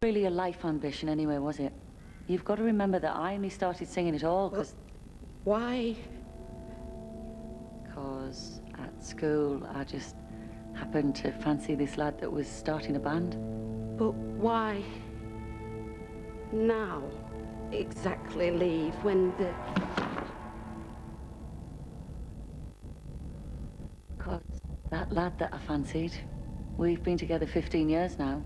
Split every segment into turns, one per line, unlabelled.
Really a life ambition anyway, was it? You've got to remember that I only started singing at all because...
Why?
Because at school I just happened to fancy this lad that was starting a band.
But why now exactly leave when the...
Because that lad that I fancied, we've been together 15 years now.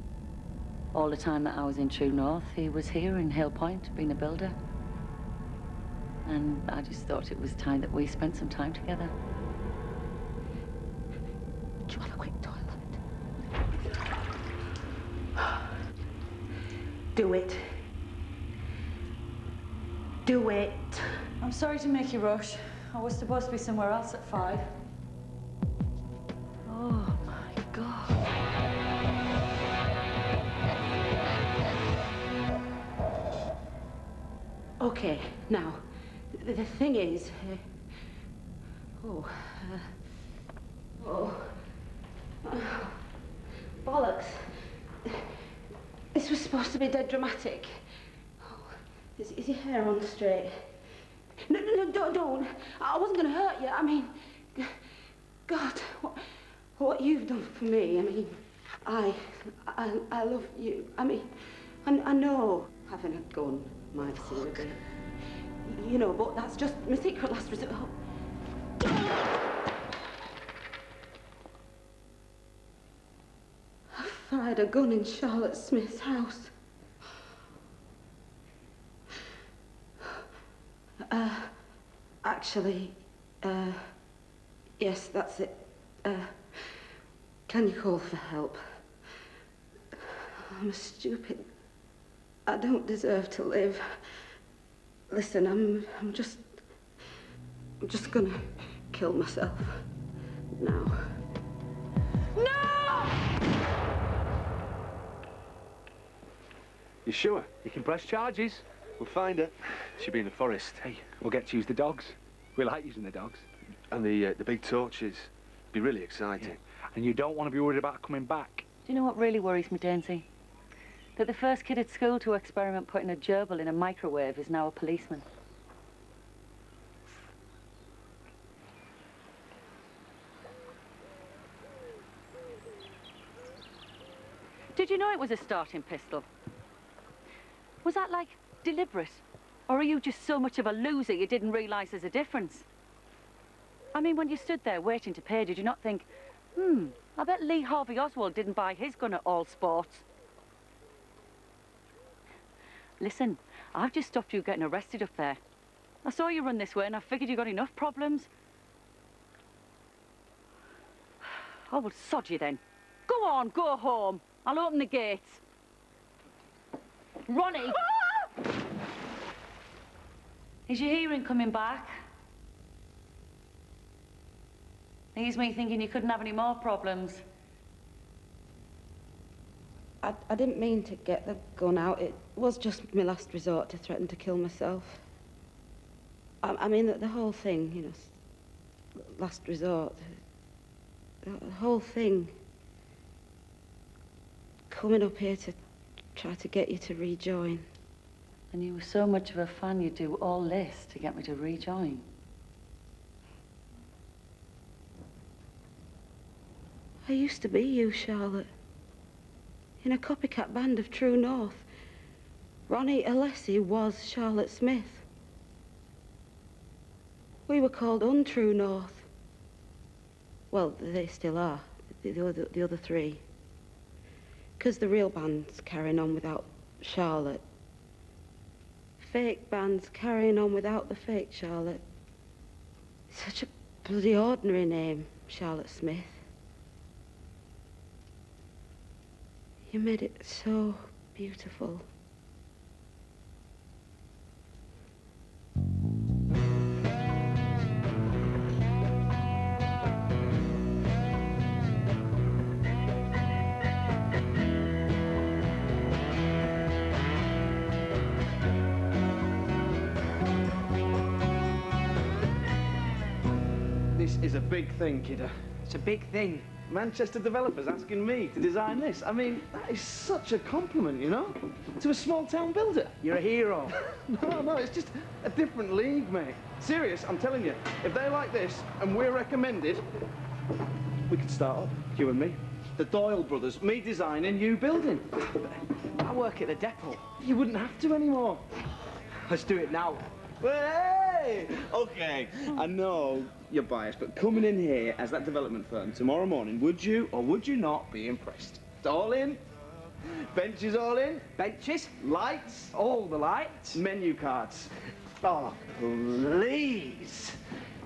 All the time that I was in True North, he was here in Hill Point, being a builder. And I just thought it was time that we spent some time together.
Do you have a quick toilet? Do it. Do it.
I'm sorry to make you rush. I was supposed to be somewhere else at 5. Oh, my God.
Okay, now, the thing is... bollocks. This was supposed to be dead dramatic. Oh, is your hair on straight? No, don't. I wasn't going to hurt you. I mean, God, what you've done for me. I mean, I love you. I mean, I know having a gun might seem a bit, you know, but that's just my secret last resort. I fired a gun in Charlotte Smith's house. Actually, yes, that's it. Can you call for help? I'm stupid. I don't deserve to live. Listen, I'm just gonna kill myself now. No!
You sure? You can press charges. We'll find her. She'll be in the forest.
Hey, we'll get to use the dogs. We like using the dogs.
And the big torches. Be really exciting.
Yeah. And you don't want to be worried about her coming back.
Do you know what really worries me, Dainsy? That the first kid at school to experiment putting a gerbil in a microwave is now a policeman. Did you know it was a starting pistol? Was that, like, deliberate? Or are you just so much of a loser you didn't realise there's a difference? I mean, when you stood there waiting to pay, did you not think, I bet Lee Harvey Oswald didn't buy his gun at All Sports? Listen, I've just stopped you getting arrested up there. I saw you run this way and I figured you got enough problems. I will sod you then. Go on, go home. I'll open the gates. Ronnie! Is your hearing coming back? Leaves me thinking you couldn't have any more problems.
I didn't mean to get the gun out. It was just my last resort to threaten to kill myself. I mean, the whole thing, you know, last resort. The whole thing. Coming up here to try to get you to rejoin.
And you were so much of a fan you'd do all this to get me to rejoin.
I used to be you, Charlotte. In a copycat band of True North. Ronnie Alessi was Charlotte Smith. We were called Untrue North. Well, they still are, the other three. Because the real band's carrying on without Charlotte. Fake band's carrying on without the fake Charlotte. Such a bloody ordinary name, Charlotte Smith. You made it so beautiful.
This is a big thing, kiddo.
It's a big thing.
Manchester developers asking me to design this. I mean, that is such a compliment, you know? To a small-town builder.
You're a hero.
No, it's just a different league, mate. Serious, I'm telling you. If they like this, and we're recommended, we could start up, you and me. The Doyle brothers, me designing, you building.
I work at the depot.
You wouldn't have to anymore.
Let's do it now.
Hey! Okay, I know you're biased, but coming in here as that development firm tomorrow morning, would you or would you not be impressed? It's all in. Benches all in.
Benches,
Lights.
all the lights.
Menu cards. Oh, please.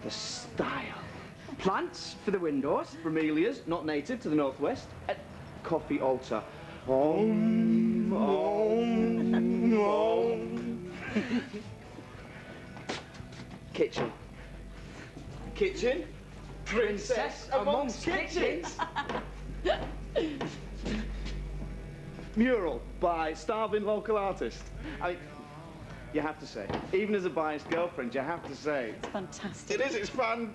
The style.
Plants for the windows.
Bromelias, not native to the northwest. Coffee altar. Kitchen. Kitchen. Princess amongst kitchens. Mural by starving local artist. I mean, you have to say, even as a biased girlfriend, you have to say.
It's fantastic.
It is, it's fun.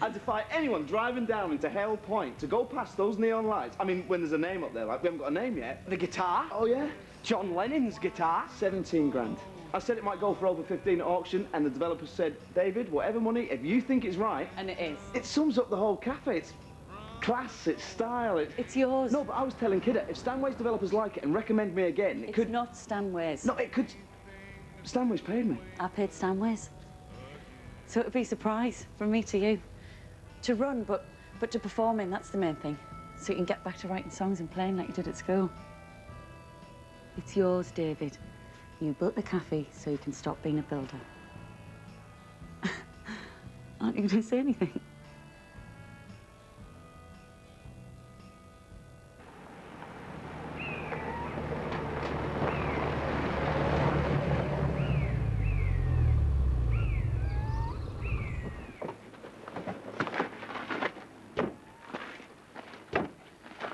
I defy anyone driving down into Hale Point to go past those neon lights. I mean, when there's a name up there, like we haven't got a name yet.
The guitar.
Oh, yeah?
John Lennon's guitar.
17 grand. I said it might go for over 15 at auction, and the developer said, David, whatever money, if you think it's right...
And it is.
It sums up the whole cafe. It's class, it's style,
It's yours.
No, but I was telling Kidder, if Stanway's developers like it and recommend me again, it
It's
could...
not Stanway's.
No, it could... Stanway's paid me.
I paid Stanway's. So it'd be a surprise from me to you. To run, but to perform in, that's the main thing. So you can get back to writing songs and playing like you did at school. It's yours, David. You built the cafe so you can stop being a builder. Aren't you going to say anything?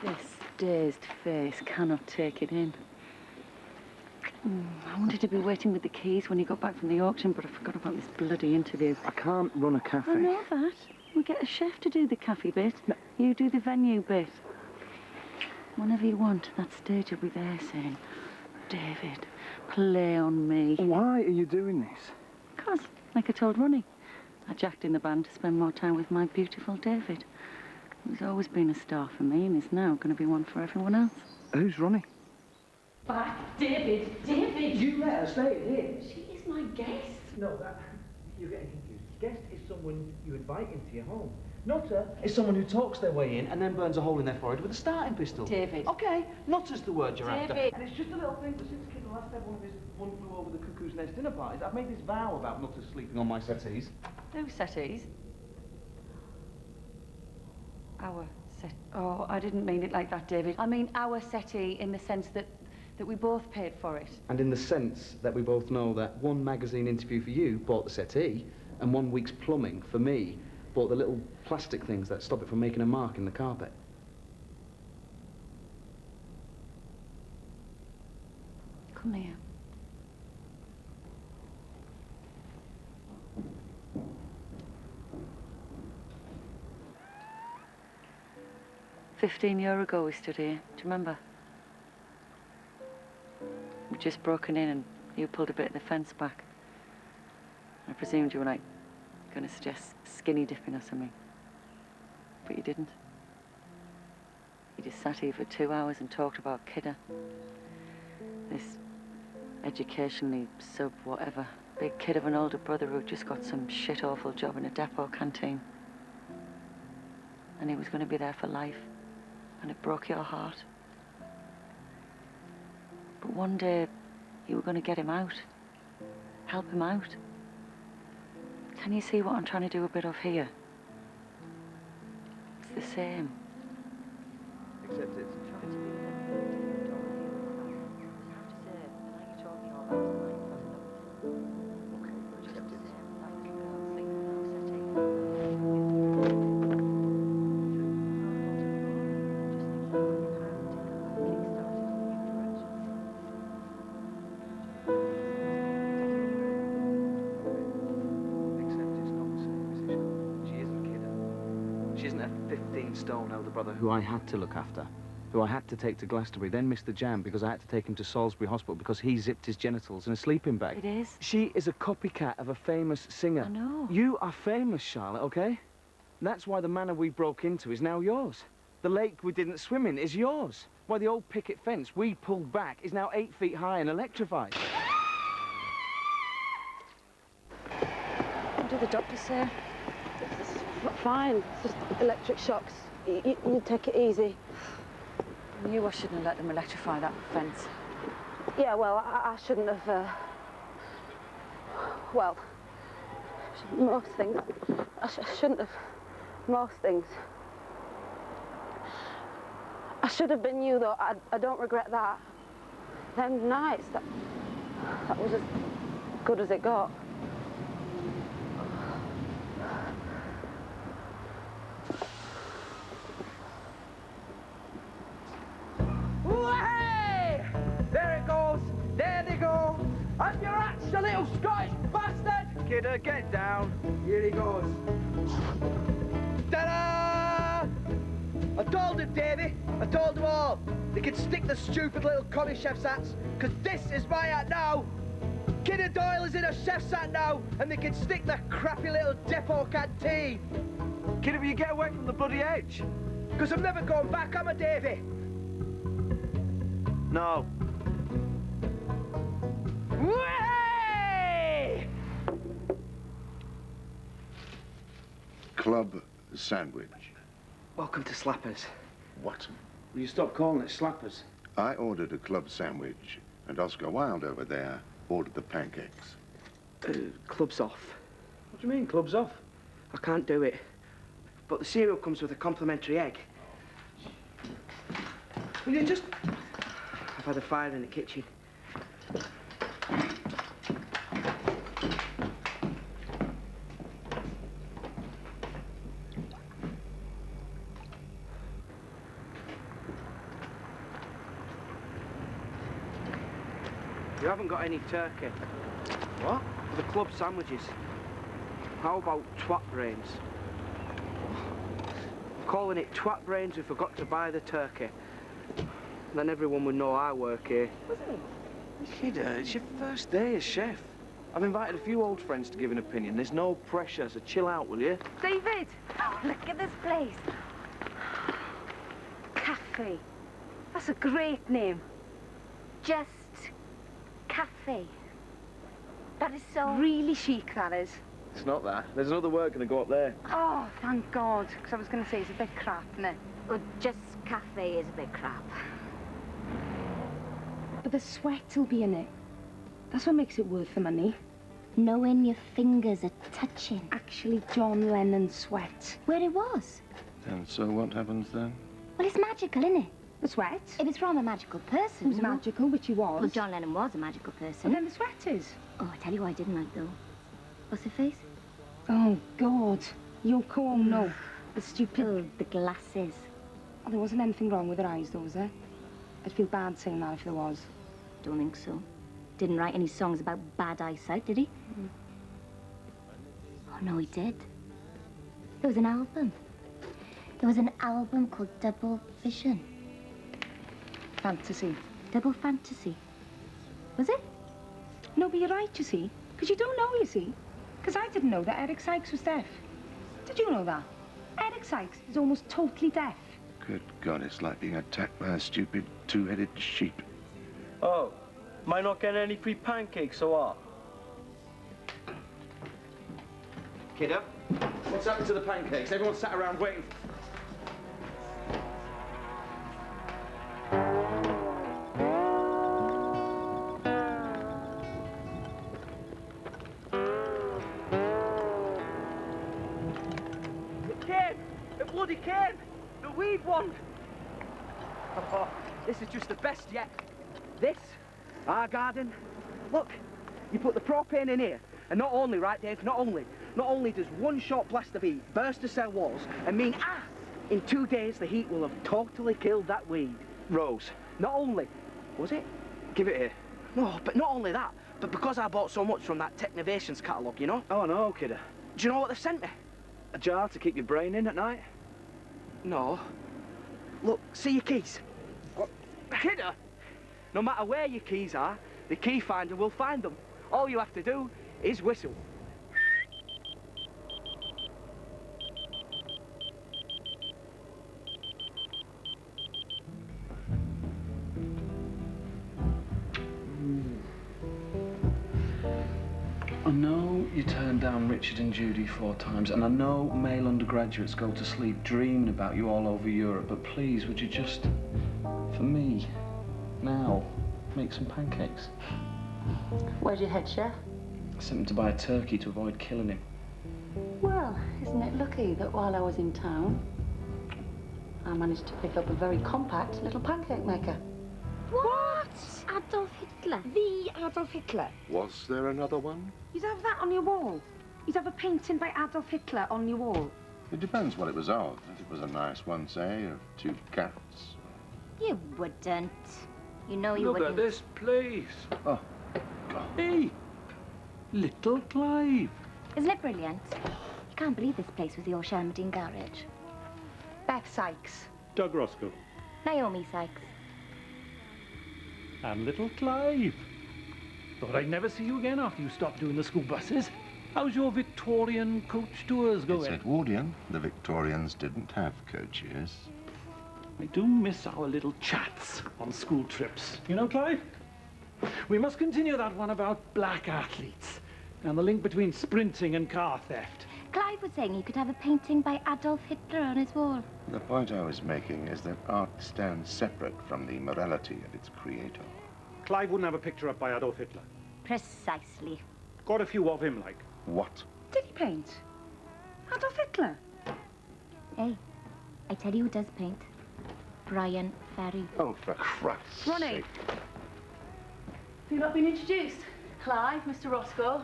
This dazed face cannot take it in. I wanted to be waiting with the keys when you got back from the auction, but I forgot about this bloody interview.
I can't run a cafe.
I know that. We'll get a chef to do the cafe bit. No. You do the venue bit. Whenever you want, that stage will be there saying, David, play on me.
Why are you doing this?
Because, like I told Ronnie, I jacked in the band to spend more time with my beautiful David. He's always been a star for me and is now going to be one for everyone else.
Who's Ronnie?
Back, David, David!
You let her stay here.
She is my guest.
No, you're getting confused. Guest is someone you invite into your home. Nutter is someone who talks their way in and then burns a hole in their forehead with a starting pistol.
David.
Okay, nutter's the word you're after.
David.
And it's just a little thing, but since Kid last had one flew over the cuckoo's nest dinner parties, I've made this vow about Nutter sleeping on my settees.
Whose settees? Our set. Oh, I didn't mean it like that, David. I mean our settee in the sense that we both paid for it.
And in the sense that we both know that one magazine interview for you bought the settee, and 1 week's plumbing for me bought the little plastic things that stop it from making a mark in the carpet.
Come here. $15 ago we stood here. Do you remember? We'd just broken in and you pulled a bit of the fence back. I presumed you were like going to suggest skinny dipping or something. But you didn't. You just sat here for 2 hours and talked about Kidder. This educationally sub whatever. Big kid of an older brother who just got some shit awful job in a depot canteen. And he was going to be there for life. And it broke your heart. But one day, you were going to get him out. Help him out. Can you see what I'm trying to do a bit of here? It's the same.
Except it's... She isn't
stone elder brother who I had to look after, who I had to take to Glastonbury, then missed the jam because I had to take him to Salisbury Hospital because he zipped his genitals in a sleeping bag.
It is?
She is a copycat of a famous singer.
I know.
You are famous, Charlotte, okay? That's why the manor we broke into is now yours. The lake we didn't swim in is yours. Why the old picket fence we pulled back is now 8 feet high and electrified.
What did the doctor say?
It's fine. It's just electric shocks. You take it easy.
I knew I shouldn't have let them electrify that fence.
Yeah, well, I shouldn't have, well, most things. I shouldn't have. Most things. I should have been you, though. I don't regret that. Them nights, that was as good as it got.
Hey! There it goes. There they go. And you're at you little Scottish bastard! Kidder, get down. Here he goes. Ta-da! I told him, Davy. I told them all. They can stick the stupid little commie chef's hats, because this is my hat now. Kidder Doyle is in a chef's hat now, and they can stick the crappy little depot canteen.
Kidder, will you get away from the bloody edge?
Because I'm never going back, am I, Davy?
No.
Way!
Club sandwich.
Welcome to Slappers.
What?
Will you stop calling it slappers?
I ordered a club sandwich, and Oscar Wilde over there ordered the pancakes.
Club's off.
What do you mean, club's off?
I can't do it. But the cereal comes with a complimentary egg.
Will you just...
I've had a fire in the kitchen. You haven't got any turkey.
What?
For the club sandwiches. How about twat brains? Calling it twat brains, we forgot to buy the turkey. Then everyone would know I work here.
Kidder, it's your first day as chef. I've invited a few old friends to give an opinion. There's no pressure, so chill out, will you?
David! Oh, look at this place. Café. That's a great name. Just Café. That is so really chic, that is.
It's not that. There's another word going to go up there.
Oh, thank God. Because I was going to say it's a bit crap, isn't it?
Well, just Café is a bit crap.
But the sweat will be in it. That's what makes it worth the money.
Knowing your fingers are touching.
Actually, John Lennon's sweat.
Where it was.
And so what happens then?
Well, it's magical, isn't it?
The sweat?
If it's from a magical person.
It was magical, which he was.
Well, John Lennon was a magical
But
person.
then the sweat is.
Oh, I tell you what I didn't like, though. What's her face?
Oh, God. Yoko Ono. The stupid...
Oh, the glasses.
Oh, there wasn't anything wrong with her eyes, though, was there? I'd feel bad saying that if there was.
Don't think so. Didn't write any songs about bad eyesight, did he? Oh, no, he did. There was an album. There was an album called Double Vision.
Fantasy.
Double Fantasy. Was it?
No, but you're right, you see. Because you don't know, you see. Because I didn't know that Eric Sykes was deaf. Did you know that? Eric Sykes is almost totally deaf.
Good God, it's like being attacked by a stupid two-headed sheep.
Oh, am I not getting any free pancakes or what?
Kidder, what's happened to the pancakes? Everyone sat around waiting.
It came! It bloody came! The weed one! Oh, this is just the best yet. This, our garden. Look, you put the propane in here, and not only, right, Dave, not only does one short blast of heat burst the cell walls and mean, in 2 days the heat will have totally killed that weed.
Rose.
Not only, was it?
Give it here.
No, but not only that, but because I bought so much from that Technovations catalogue, you know?
Oh, no, kidder.
Do you know what they sent me?
A jar to keep your brain in at night?
No. Look, see your keys?
Kidder?
No matter where your keys are, the key finder will find them. All you have to do is whistle.
I know you turned down Richard and Judy 4 times, and I know male undergraduates go to sleep dreaming about you all over Europe, but please, would you just, for me, now, make some pancakes?
Where's your head chef?
I sent him to buy a turkey to avoid killing him.
Well, isn't it lucky that while I was in town, I managed to pick up a very compact little pancake maker.
What? Adolf Hitler?
The Adolf Hitler.
Was there another one?
You'd have that on your wall. You'd have a painting by Adolf Hitler on your wall.
It depends what it was of. If it was a nice one, say, of 2 cats.
You wouldn't. You know you
Look
wouldn't.
at this place.
Oh, God.
Hey, little Clive.
Isn't it brilliant? You can't believe this place was your Shermadine garage.
Beth Sykes.
Doug Roscoe.
Naomi Sykes.
And little Clive. Thought I'd never see you again after you stopped doing the school buses. How's your Victorian coach tours going?
It's Edwardian. The Victorians didn't have coaches.
I do miss our little chats on school trips. You know, Clive? We must continue that one about black athletes and the link between sprinting and car theft.
Clive was saying he could have a painting by Adolf Hitler on his wall.
The point I was making is that art stands separate from the morality of its creator.
Clive wouldn't have a picture up by Adolf Hitler.
Precisely.
Got a few of him, like.
What?
Did he paint? Adolf Hitler?
Hey, I tell you who does paint. Brian Ferry.
Oh, for Christ's
Ronnie.
sake.
Have you not been introduced? Clive, Mr. Roscoe,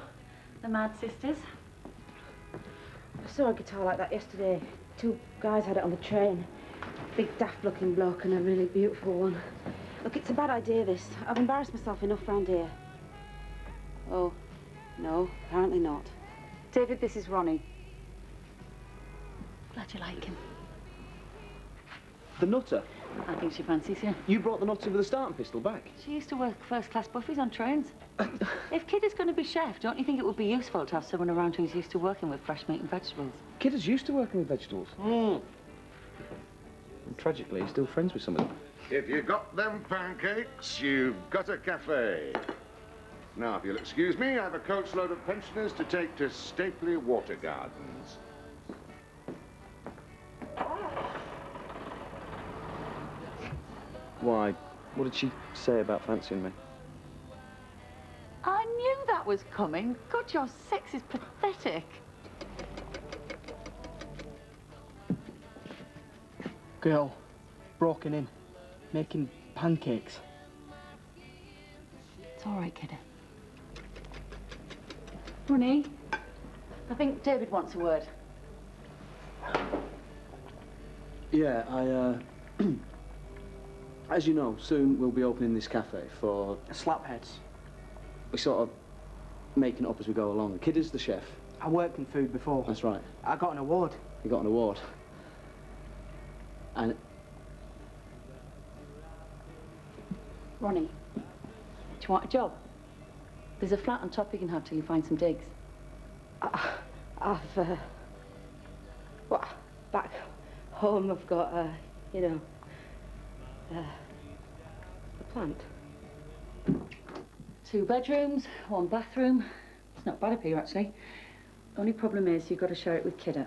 the Mad Sisters.
I saw a guitar like that yesterday. 2 guys had it on the train. Big daft-looking bloke and a really beautiful one. Look, it's a bad idea, this. I've embarrassed myself enough round here. Oh, no, apparently not.
David, this is Ronnie. Glad you like him.
The nutter?
I think she fancies you.
You brought the nutter with a starting pistol back?
She used to work first-class buffets on trains. If Kid is going to be chef, don't you think it would be useful to have someone around who's used to working with fresh meat and vegetables?
Kid is used to working with vegetables. And tragically, he's still friends with some of them.
If you got them pancakes, you've got a cafe. Now, if you'll excuse me, I have a coachload of pensioners to take to Stapley Water Gardens.
Why? What did she say about fancying me?
I knew that was coming. God, your sex is pathetic.
Girl, broken in, making pancakes.
It's all right, kiddo. Ronnie, I think David wants a word.
Yeah, as you know, soon we'll be opening this cafe for...
Slapheads.
We're sort of making it up as we go along. The kid is the chef.
I worked in food before.
That's right.
I got an award.
You got an award. And...
Ronnie, do you want a job? There's a flat on top you can have till you find some digs.
Well, back home I've got, you know, a plant.
2 bedrooms, 1 bathroom. It's not bad up here, actually. Only problem is you've got to share it with Kidder.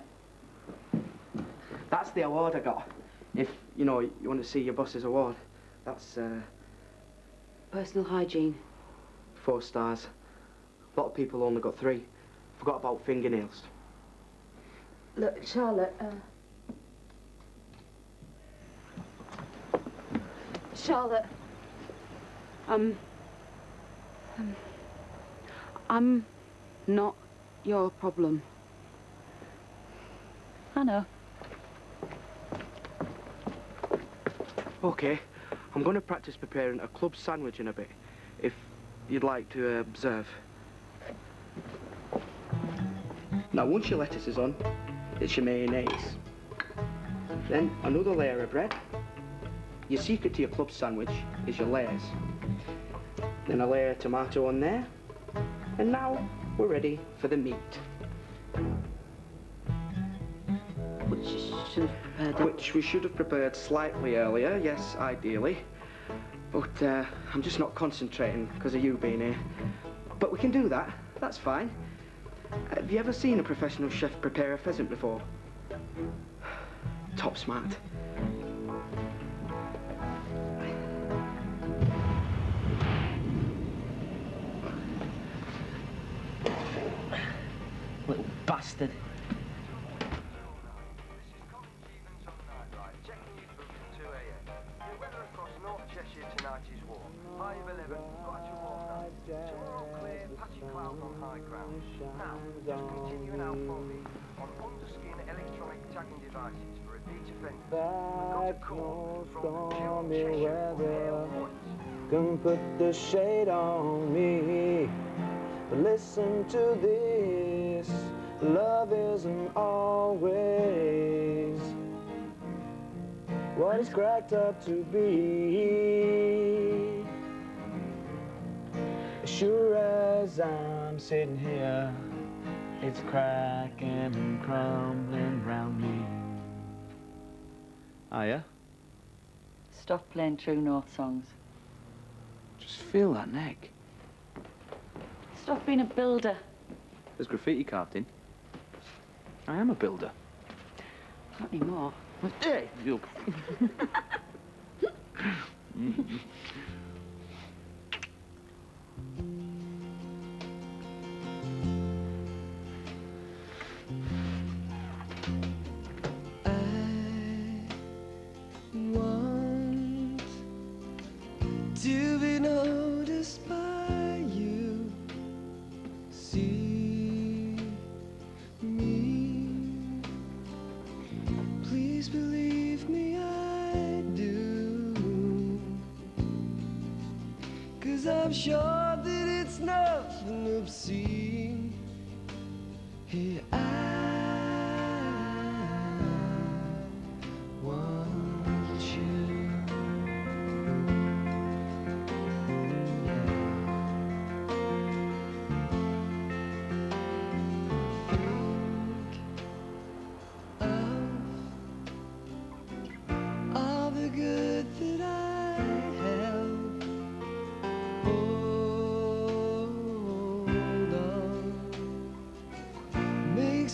That's the award I got. If, you know, you want to see your boss's award, that's,
Personal hygiene.
4 stars. A lot of people only got 3. Forgot about fingernails.
Look, Charlotte, Charlotte, I'm not your problem.
I know.
Okay, I'm going to practice preparing a club sandwich in a bit, if you'd like to observe. Now, once your lettuce is on, it's your mayonnaise. Then another layer of bread. Your secret to your club sandwich is your layers. Then a layer of tomato on there. And now we're ready for the meat.
Which you should have prepared.
Which we should have prepared slightly earlier, yes, ideally. But I'm just not concentrating because of you being here. But we can do that, that's fine. Have you ever seen a professional chef prepare a pheasant before? Top smart.
Little bastard.
Now, just continuing out for me on underskin electronic tagging devices for repeat offenders. We've got a call from the pure Cheshire Airport.
Can put the shade on me. But listen to this. Love isn't always what it's cracked up to be. As sure as I'm sitting here, it's cracking and crumbling round me.
Oh, yeah?
Stop playing True North songs.
Just feel that neck.
Stop being a builder.
There's graffiti carved in. I am a builder.
Not anymore.
Hey, you.
Want to be noticed by you. See me. Please believe me, I do. 'Cause I'm sure that it's nothing obscene. Here I want you. Think of all the good that I have. Hold on. Make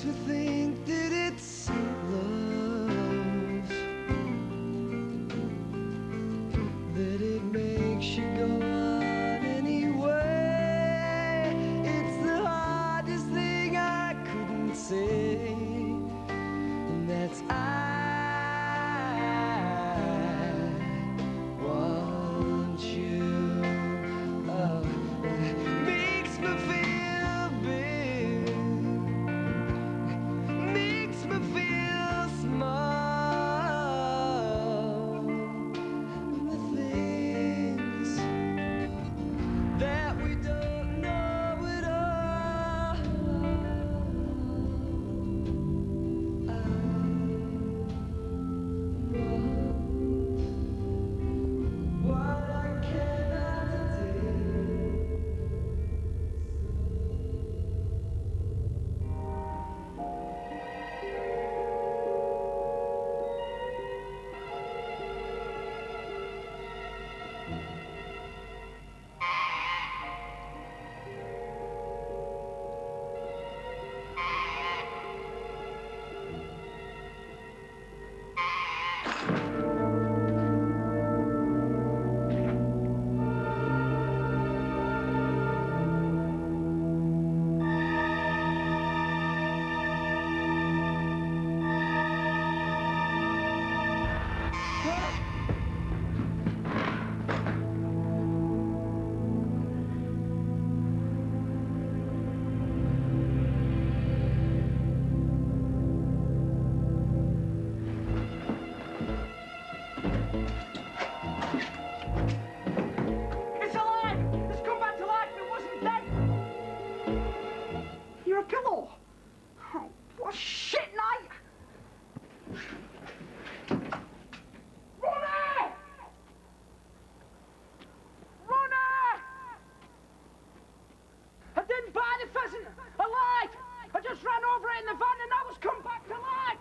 in the van and that was come back to life!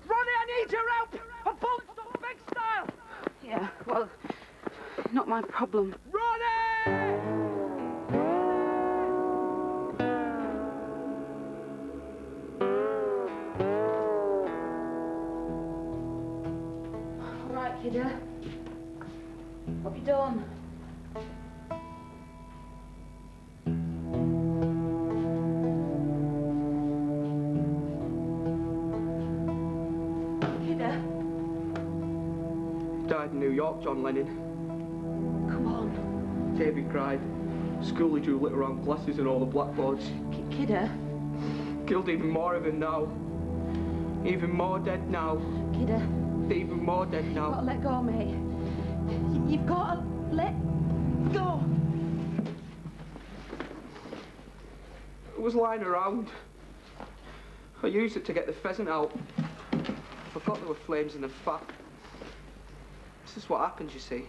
Ronnie, I need your help! A bullet stuff big style!
Yeah, well, not my problem.
Ronnie!
All right, kiddo. What have you done?
Died in New York, John Lennon.
Come on.
David cried. School he drew litter on glasses and all the blackboards.
Kiddo.
Killed even more of him now. Even more dead now.
Kiddo.
Even more dead
You've
now.
got to let go, mate. You've got to let go.
It was lying around. I used it to get the pheasant out. Forgot there were flames in the fat. This is what happens, you see.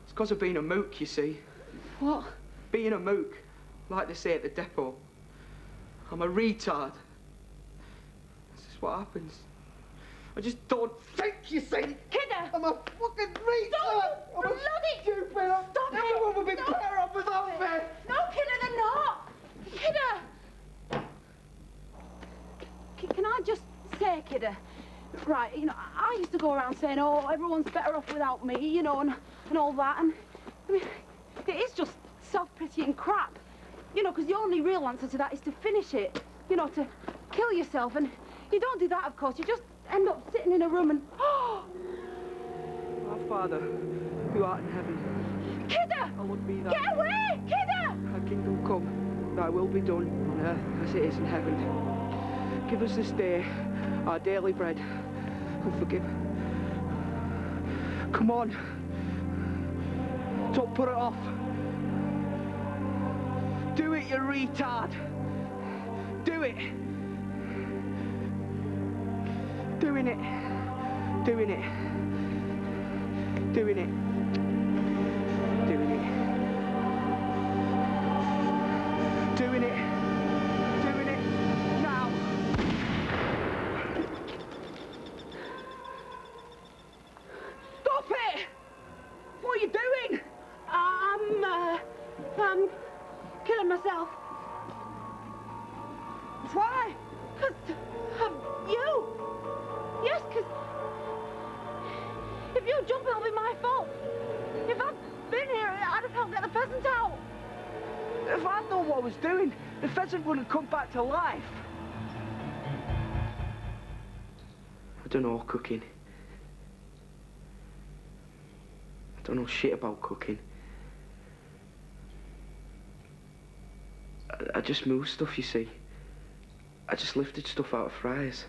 It's because of being a mook, you see.
What?
Being a mook, like they say at the depot. I'm a retard. This is what happens. I just don't think, you see.
Kiddo!
I'm a fucking retard!
Stop!
I'm a
Bloody
stupid!
Stop
Everyone
it!
would be better off without me!
No, kiddo, they're not! Kiddo! Can I just say, kiddo? Right, you know, I used to go around saying, oh, everyone's better off without me, you know, and all that, and, I mean, it is just self-pity and crap, you know, because the only real answer to that is to finish it, you know, to kill yourself, and you don't do that, of course, you just end up sitting in a room and, oh!
Our Father, who art in heaven,
Kiddo!
hallowed be thy
Get away, kiddo!
Thy kingdom come, thy will be done on earth as it is in heaven. Give us this day our daily bread, and forgive. Come on. Don't put it off. Do it, you retard. Do it. Doing it. Doing it. Doing it. Doing it. Doing it. Doing it. Now.
Stop it! What are you doing?
I'm killing myself.
Why?
Because of you. Yes, because if you jump, it'll be my fault. If I'd been here, I'd have helped get the pheasant out.
If I'd known what I was doing, the pheasant wouldn't come back to life.
I don't know cooking. I don't know shit about cooking. I just moved stuff, you see. I just lifted stuff out of fryers.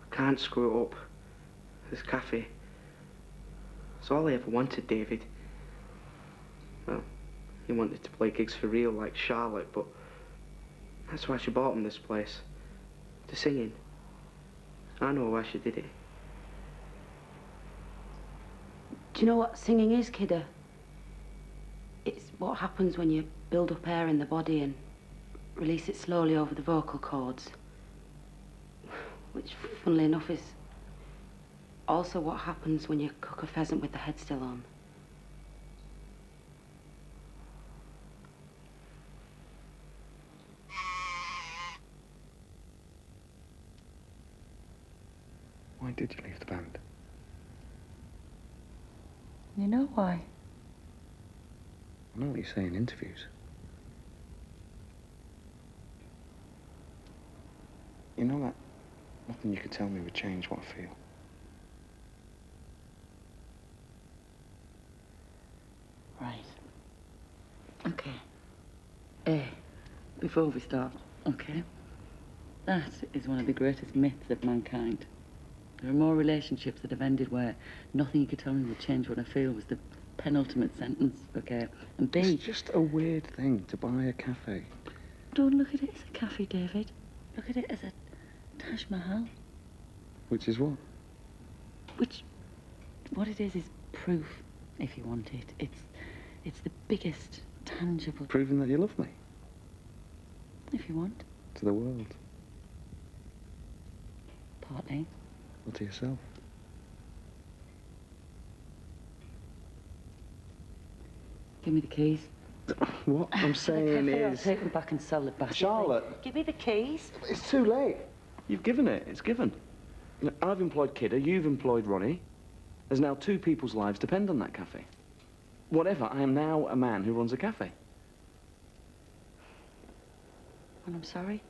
I can't screw it up. This cafe. It's all I ever wanted, David. Well, he wanted to play gigs for real like Charlotte, but that's why she bought him this place. To sing in. I know why she did it.
Do you know what singing is, kiddo? It's what happens when you build up air in the body and release it slowly over the vocal cords. Which, funnily enough, is also what happens when you cook a pheasant with the head still on.
Why did you leave the band?
You know why?
I know what you say in interviews. You know that nothing you could tell me would change what I feel.
Right. Okay. Before we start, okay? That is one of the greatest myths of mankind. There are more relationships that have ended where nothing you could tell me would change what I feel was the penultimate sentence, okay? And B...
It's just a weird thing to buy a cafe.
Don't look at it as a cafe, David. Look at it as a Taj Mahal.
Which is what?
What it is proof, if you want it. It's the biggest, tangible.
Proving that you love me.
If you want.
To the world.
Partly.
Or to yourself.
Give me the keys.
What I'm saying
I'll
is...
take them back and sell it back.
Charlotte.
Give me the keys.
It's too late. You've given it. It's given. You know, I've employed Kidder, you've employed Ronnie. There's now 2 people's lives depend on that cafe. Whatever, I am now a man who runs a cafe.
And I'm sorry.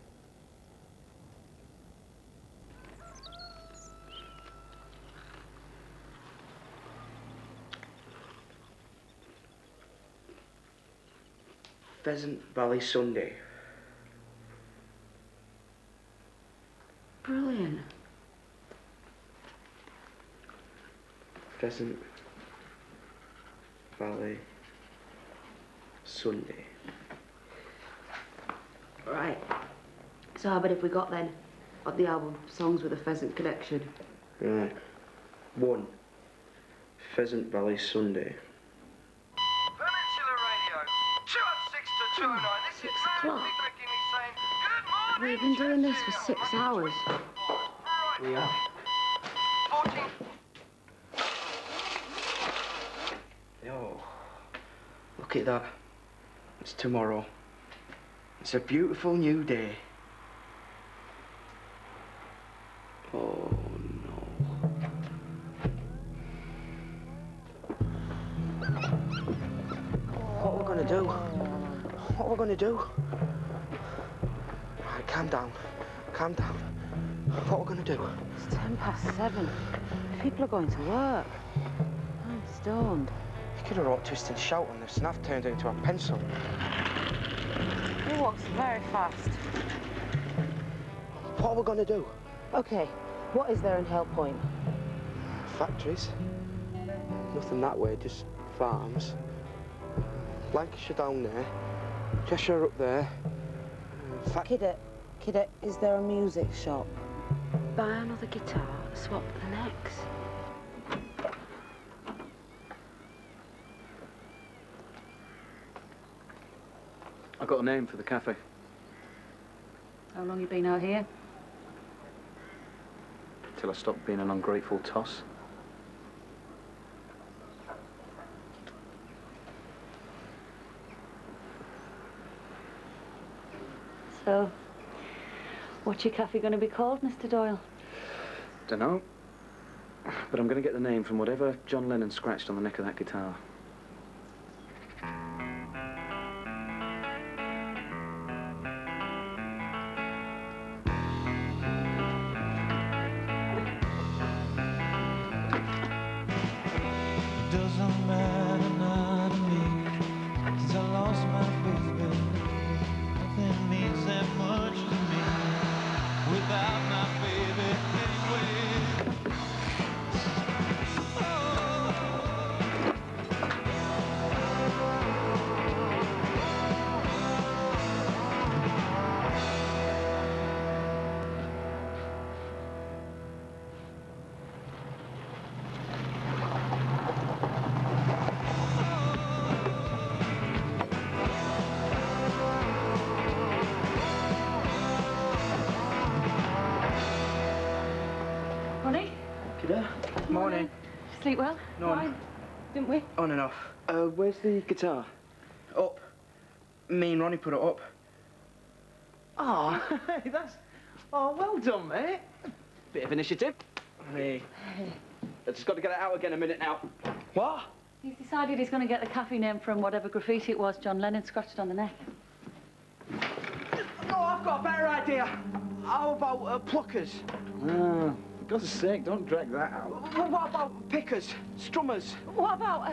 Pheasant Valley Sunday.
Brilliant.
Pheasant Valley Sunday.
Right. So how about if we got then on the album songs with a pheasant connection?
Right. 1. Pheasant Valley Sunday.
Peninsula Radio, 206 to 209. This is
6
Randy
o'clock.
McGinney saying, good morning.
We've been doing this for 6 hours.
We are.
14.
Yo. Look at that. It's tomorrow. It's a beautiful new day. Oh, no. What we're gonna do? What we're gonna do? Right, calm down. Calm down. What we're gonna do?
It's 7:10. People are going to work. I'm stoned.
You could have wrote Twist and Shout on this and I've turned it into a pencil.
He walks very fast.
What are we gonna do?
Okay, what is there in Hell Point?
Factories. Nothing that way, just farms. Lancashire down there. Cheshire up there.
Kidder, is there a music shop? Buy another guitar, swap the necks.
I've got a name for the cafe.
How long you been out here?
Till I stop being an ungrateful toss.
So, what's your cafe going to be called, Mr. Doyle?
Dunno. But I'm going to get the name from whatever John Lennon scratched on the neck of that guitar.
Doesn't matter none to me, 'cause I lost my baby. Nothing means that much to me without my baby anyway.
Ronnie?
Kidder? Morning.
Sleep well?
No.
Fine. Didn't we?
On and off. Where's the guitar? Up. Me and Ronnie put it up.
Oh, hey, that's... Oh, well done, mate. Bit of initiative.
Hey.
I've just got to get it out again a minute now.
What?
He's decided he's going to get the cafe name from whatever graffiti it was John Lennon scratched on the neck.
Oh, I've got a better idea. How about pluckers?
Ah, for God's sake, don't drag that out.
What about pickers, strummers?
What about,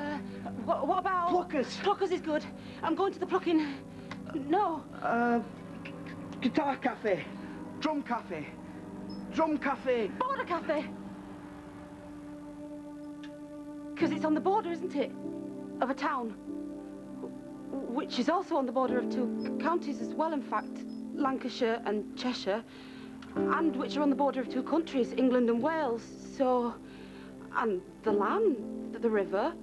what about...
Pluckers.
Pluckers is good. I'm going to the plucking... No.
Guitar cafe, drum cafe, drum cafe.
Border cafe. Because it's on the border, isn't it? Of a town. Which is also on the border of 2 counties as well, in fact. Lancashire and Cheshire. And which are on the border of 2 countries, England and Wales. So... And the land, the river.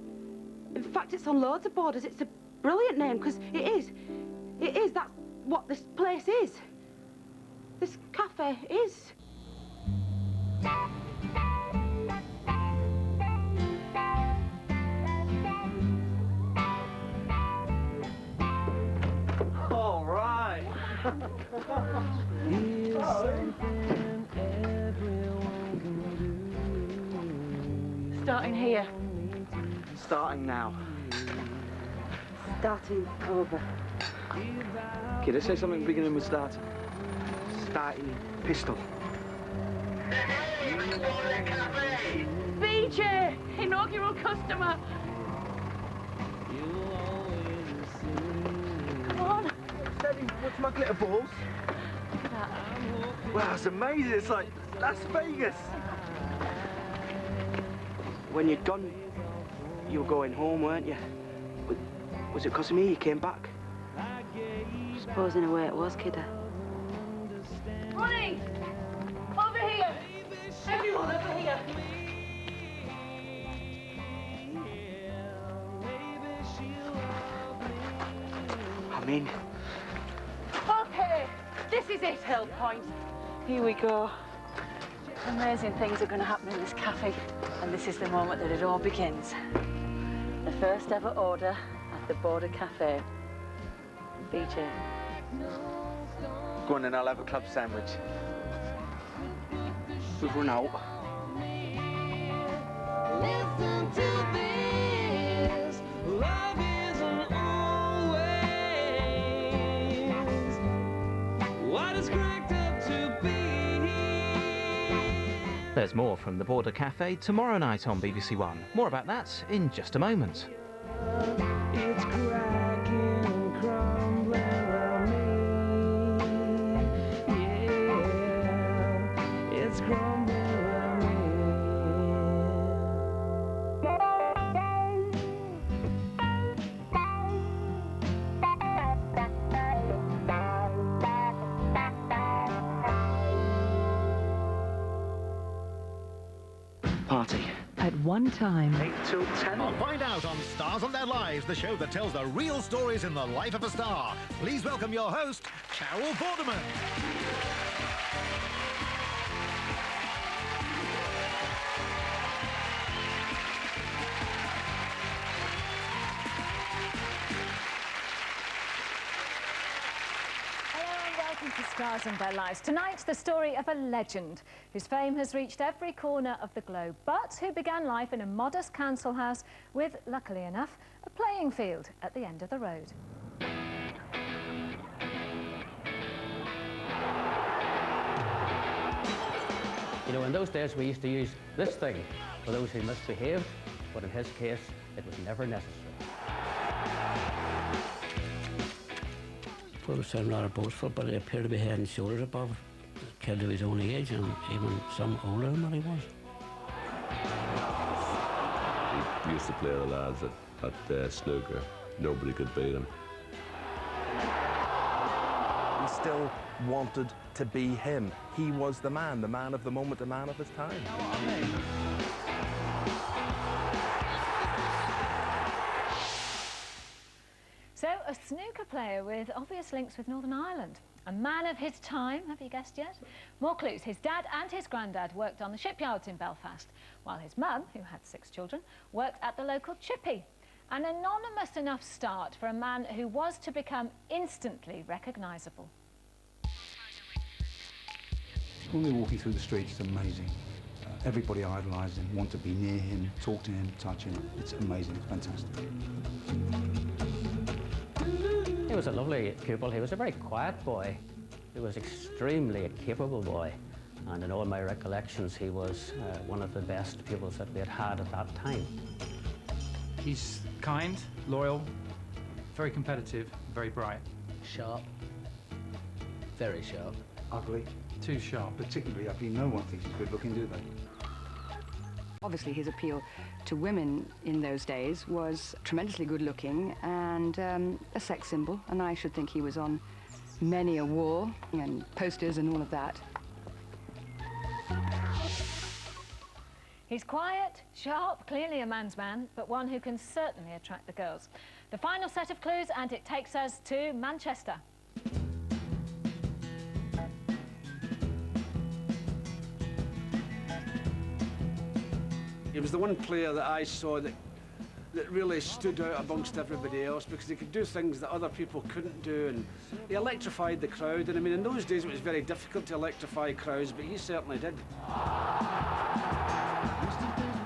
In fact, it's on loads of borders. It's a brilliant name, because it is. It is. That's what this place is. This cafe is.
All right.
Starting here.
Starting now.
Starting over.
Kid, I say something beginning with starting. Starting pistol.
BJ! Inaugural customer! Come on!
Steady, what's my glitter balls?
Look at that.
Wow, it's amazing. It's like Las Vegas.
When you'd gone, you were going home, weren't you? Was it because of me you came back?
I suppose in a way it was, kidder.
Running! Over here! Everyone over here!
I mean...
Okay, this is it, Hill Point. Here we go. Amazing things are going to happen in this cafe, and this is the moment that it all begins. The first ever order at the Border Cafe. BJ.
Go on then, I'll have a club sandwich.
We've run out.
Listen to this. Love isn't always what it's cracked up to be.
There's more from the Border Cafe tomorrow night on BBC One. More about that in just a moment.
It's cracking and crumbling around me. Yeah, it's crumbling around me.
Party.
At one time...
8 till 10.
Find out on Stars and Their Lives, the show that tells the real stories in the life of a star. Please welcome your host, Carol Vorderman.
Welcome to Stars and Their Lives. Tonight, the story of a legend whose fame has reached every corner of the globe, but who began life in a modest council house with, luckily enough, a playing field at the end of the road.
You know, in those days we used to use this thing for those who misbehaved, but in his case, it was never necessary.
Probably sound rather boastful, but he appeared to be head and shoulders above a kid of his own age, and even some older than what he was.
He used to play the lads at snooker. Nobody could beat him.
He still wanted to be him. He was the man of the moment, the man of his time.
So, a snooker player with obvious links with Northern Ireland. A man of his time, have you guessed yet? More clues. His dad and his granddad worked on the shipyards in Belfast, while his mum, who had 6 children, worked at the local chippy. An anonymous enough start for a man who was to become instantly recognisable.
When we're walking through the streets, it's amazing. Everybody idolises him, want to be near him, talk to him, touch him. It's amazing, it's fantastic.
He was a lovely pupil. He was a very quiet boy. He was extremely a capable boy. And in all my recollections, he was one of the best pupils that we had had at that time.
He's kind, loyal, very competitive, very bright.
Sharp. Very sharp.
Ugly. Too sharp. Particularly ugly. No one thinks he's good looking, do they?
Obviously, his appeal to women in those days was tremendously good-looking and a sex symbol, and I should think he was on many a wall and posters and all of that.
He's quiet, sharp, clearly a man's man, but one who can certainly attract the girls. The final set of clues, and it takes us to Manchester.
He was the one player that I saw that really stood out amongst everybody else because he could do things that other people couldn't do, and he electrified the crowd. And I mean, in those days it was very difficult to electrify crowds, but he certainly did.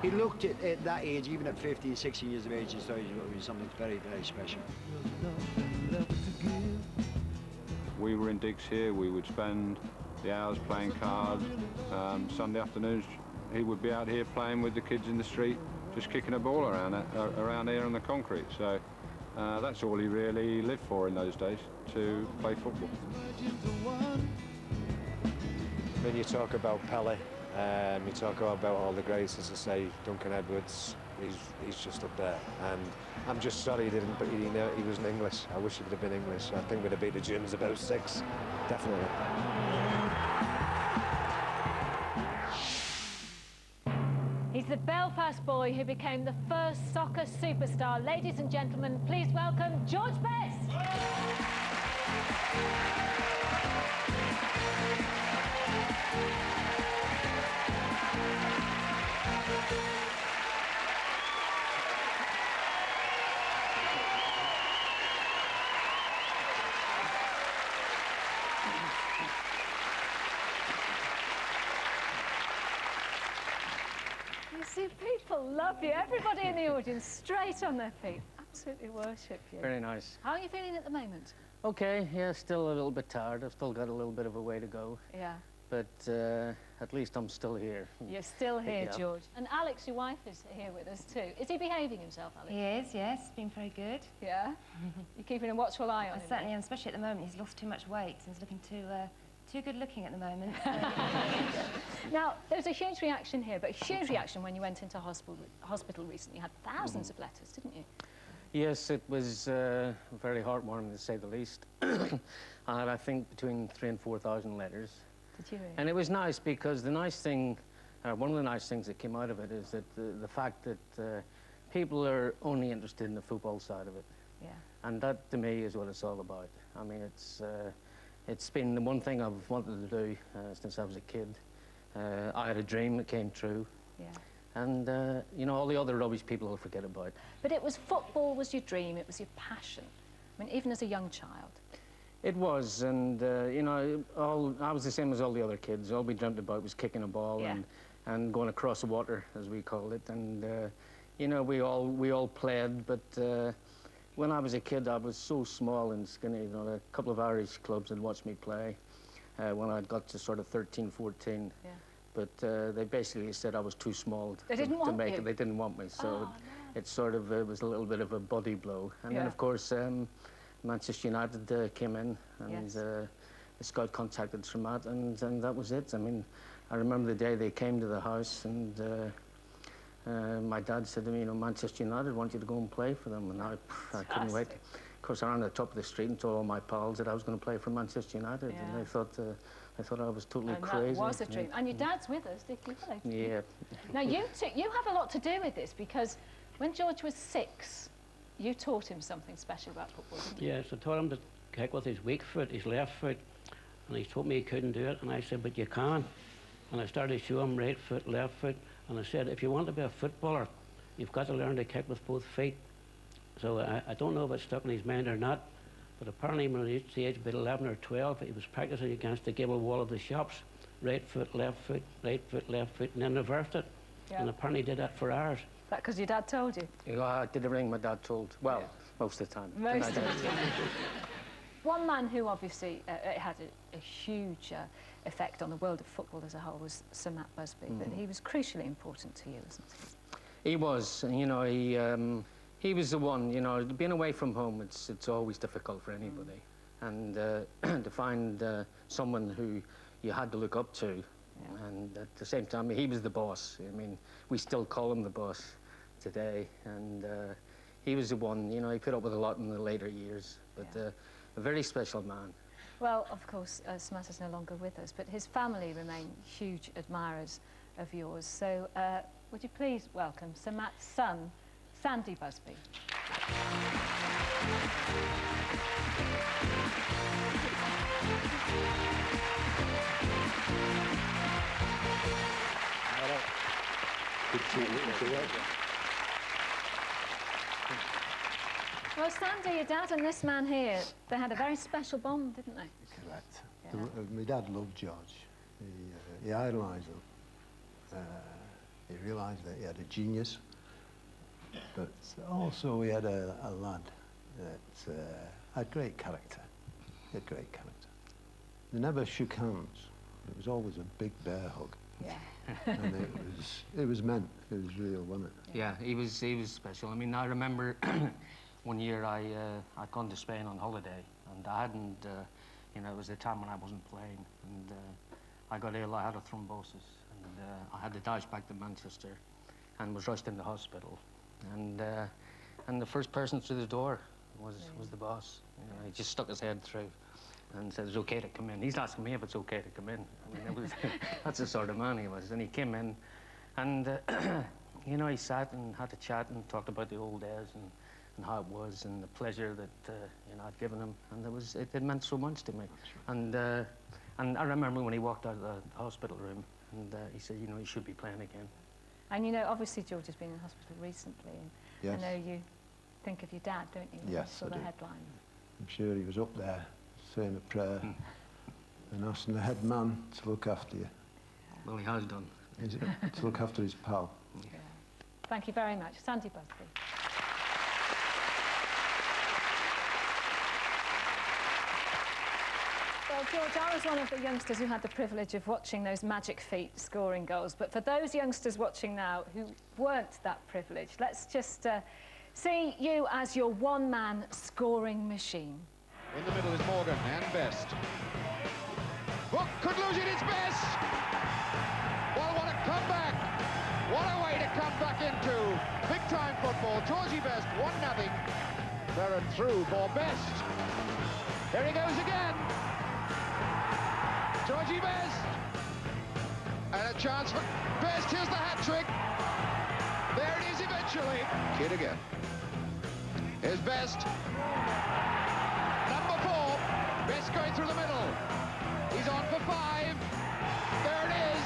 He looked at that age, even at 15, 16 years of age, he thought he was something very, very special.
We were in digs here. We would spend the hours playing cards. Sunday afternoons, he would be out here playing with the kids in the street, just kicking a ball around here on the concrete. So that's all he really lived for in those days, to play football.
When you talk about Pele, you talk about all the greats, as I say, Duncan Edwards, he's just up there. And I'm just sorry he wasn't English. I wish he would have been English. I think we'd have beat the Germans about 6, definitely.
He's the Belfast boy who became the first soccer superstar. Ladies and gentlemen, please welcome George Best. See, people love you. Everybody in the audience, straight on their feet. Absolutely worship you.
Very nice.
How are you feeling at the moment?
Okay, yeah, still a little bit tired. I've still got a little bit of a way to go.
Yeah.
But at least I'm still here.
You're still here,
Yeah.
George. And Alex, your wife, is here with us too. Is he behaving himself, Alex?
He is, yes. Been very good.
Yeah? You're keeping a watchful eye on him?
I certainly am, especially at the moment. He's lost too much weight and he's looking too good looking at the moment.
Now, there's a huge reaction here, but a huge reaction when you went into hospital recently. You had thousands of letters, didn't you?
Yes, it was very heartwarming, to say the least. I had, I think, between 3,000 and 4,000 letters.
Did you really?
And it was nice because the nice thing, one of the nice things that came out of it is that the fact that people are only interested in the football side of it.
Yeah.
And that, to me, is what it's all about. I mean, it's been the one thing I've wanted to do since I was a kid. I had a dream that came true.
Yeah.
And, you know, all the other rubbish people will forget about.
But it was football was your dream, it was your passion. I mean, even as a young child.
It was, and, you know, I was the same as all the other kids. All we dreamt about was kicking a ball and going across the water, as we called it. And, you know, we all played, but when I was a kid, I was so small and skinny. You know, a couple of Irish clubs had watched me play when I got to sort of 13, 14. Yeah. But they basically said I was too small to make it. They didn't want me, so it sort of was a little bit of a body blow. And then, of course, Manchester United came in, and the scout contacted us from that, and that was it. I mean, I remember the day they came to the house, and my dad said to me, you know, Manchester United want you to go and play for them, and I couldn't wait. Of course, I ran to the top of the street and told all my pals that I was going to play for Manchester United, and they thought I was totally crazy.
That was a dream. And your dad's with us, Dickie Willie.
Yeah.
Now, you have a lot to do with this, because when George was 6, you taught him something special about football, didn't you?
Yes, I taught him to kick with his weak foot, his left foot, and he told me he couldn't do it, and I said, but you can. And I started to show him right foot, left foot, and I said, if you want to be a footballer, you've got to learn to kick with both feet. So I don't know if it's stuck in his mind or not, but apparently when he reached the age of about 11 or 12, he was practicing against the gable wall of the shops, right foot, left foot, right foot, left foot, and then reversed it. Yeah. And apparently did that for hours.
Is that because your dad told you?
Yeah, I did everything my dad told. Well, most of the time.
Most of the time. One man who obviously had a huge effect on the world of football as a whole was Sir Matt Busby, but he was crucially important to you, wasn't he?
He was, you know, he was the one, you know, being away from home, it's always difficult for anybody. And to find someone who you had to look up to, and at the same time, he was the boss. I mean, we still call him the boss today, and he was the one, you know, he put up with a lot in the later years, but a very special man.
Well, of course, Sir Matt is no longer with us, but his family remain huge admirers of yours. So would you please welcome Sir Matt's son, Sandy Busby. Well, Sandy, your dad and this man here, they had a very special bond, didn't they?
Correct.
Yeah.
My dad loved George. He idolised him. He realised that he had a genius, but also he had a lad that had great character. He had great character. They never shook hands. It was always a big bear hug.
Yeah.
And it was meant. It was real, wasn't it?
Yeah, he was special. I mean, I remember one year I'd gone to Spain on holiday, and I hadn't, you know, it was the time when I wasn't playing, and I got ill. I had a thrombosis, and I had to dash back to Manchester, and was rushed into hospital, and the first person through the door was the boss. You know, he just stuck his head through and said it's okay to come in. He's asking me if it's okay to come in. I mean, it was, that's the sort of man he was. And he came in, and you know, he sat and had a chat and talked about the old days and how it was and the pleasure that you know, I'd given him, and it meant so much to me. And I remember when he walked out of the hospital room, and he said, you know, you should be playing again.
And you know, obviously George has been in hospital recently, and
Yes.
I know you think of your dad, don't you?
Yes,
Sort
I
of
do.
headline.
I'm sure he was up there saying a prayer and asking the head man to look after you.
Well, he has done.
To look after his pal.
Yeah. Thank you very much. Sandy Busby. Well, George, I was one of the youngsters who had the privilege of watching those magic feet scoring goals. But for those youngsters watching now who weren't that privileged, let's just see you as your one-man scoring machine.
In the middle is Morgan and Best. Hook could lose it, it's Best! Well, what a comeback! What a way to come back into big-time football. Georgie Best, 1-0. Ferren through for Best. Here he goes again. Georgie Best. And a chance for Best. Here's the hat-trick. There it is eventually. Kid again. Here's Best. Number 4. Best going through the middle. He's on for 5. There it is.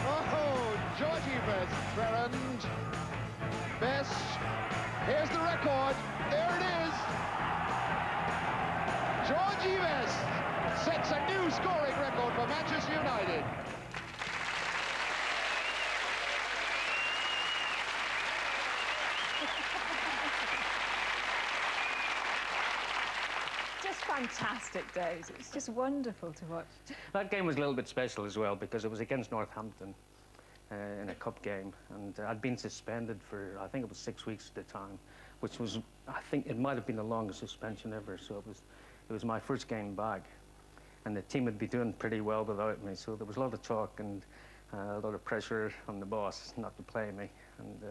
Oh, Georgie Best. Ferrand. Best. Here's the record. There it is. Georgie Best sets a new scoring record for Manchester United.
Just fantastic days. It's just wonderful to watch.
That game was a little bit special as well because it was against Northampton in a cup game, and I'd been suspended for, I think it was 6 weeks at the time, which was, I think it might have been the longest suspension ever, so it was my first game back, and the team would be doing pretty well without me, so there was a lot of talk and a lot of pressure on the boss not to play me, and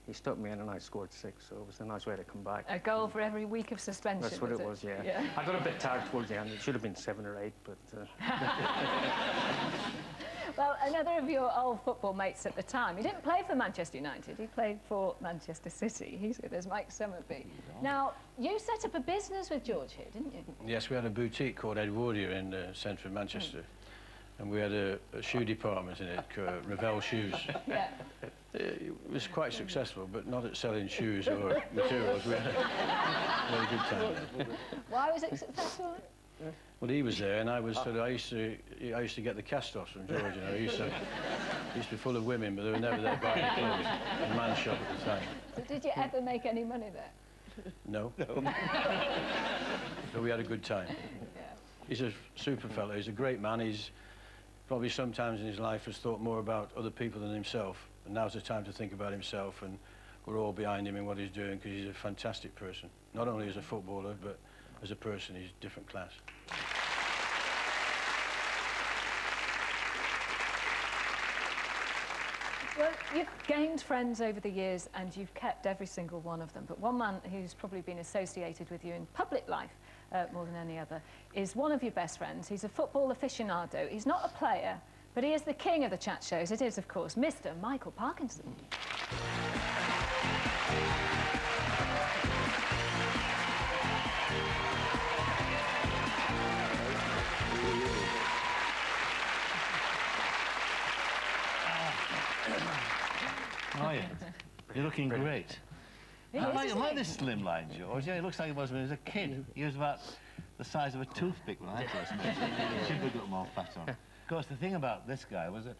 he stuck me in and I scored 6, so it was a nice way to come back.
A goal for every week of suspension.
That's what it was, yeah. I got a bit tired towards the end. It should have been 7 or 8, but...
Well, another of your old football mates at the time, he didn't play for Manchester United, he played for Manchester City. He's good as Mike Summerby. Now, you set up a business with George here, didn't you?
Yes, we had a boutique called Edwardia in the centre of Manchester. And we had a shoe department in it called Revell Shoes.
Yeah.
It was quite successful, but not at selling shoes or materials. We had a very good time.
Why was it successful?
Well, he was there, and I was sort of, I used to get the cast-offs from George. You know, he used to be full of women, but they were never there buying clothes. A man's shop at the time.
So did you ever make any money there?
No. But we had a good time.
Yeah.
He's a super fella. He's a great man. He's probably sometimes in his life has thought more about other people than himself. And now's the time to think about himself, and we're all behind him in what he's doing because he's a fantastic person. Not only as a footballer, but as a person, he's a different class.
Well, you've gained friends over the years and you've kept every single one of them. But one man who's probably been associated with you in public life more than any other is one of your best friends. He's a football aficionado. He's not a player, But he is the king of the chat shows. It is, of course, Mr. Michael Parkinson.
How are you? You're looking great. I like this slim line, George. Yeah, he looks like he was when he was a kid. He was about the size of a toothpick when I first met him. He should have got more fat on. Of course, the thing about this guy was that,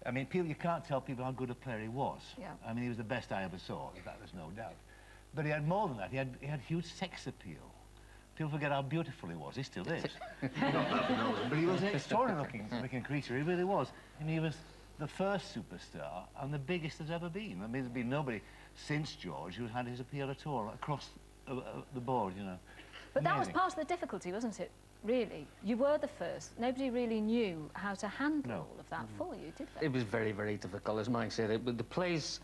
I mean, you can't tell people how good a player he was. Yeah. I mean, he was the best I ever saw, that was no doubt. But he had more than that. He had huge sex appeal. People forget how beautiful he was. He still is. But he was an extraordinary looking creature. He really was. And he was the first superstar and the biggest there's ever been. I mean, there's been nobody since George who's had his appeal at all across the board, you know.
But that was part of the difficulty, wasn't it? Really, you were the first. Nobody really knew how to handle all of that for you, did they?
It was very, very difficult, as Mike said. The place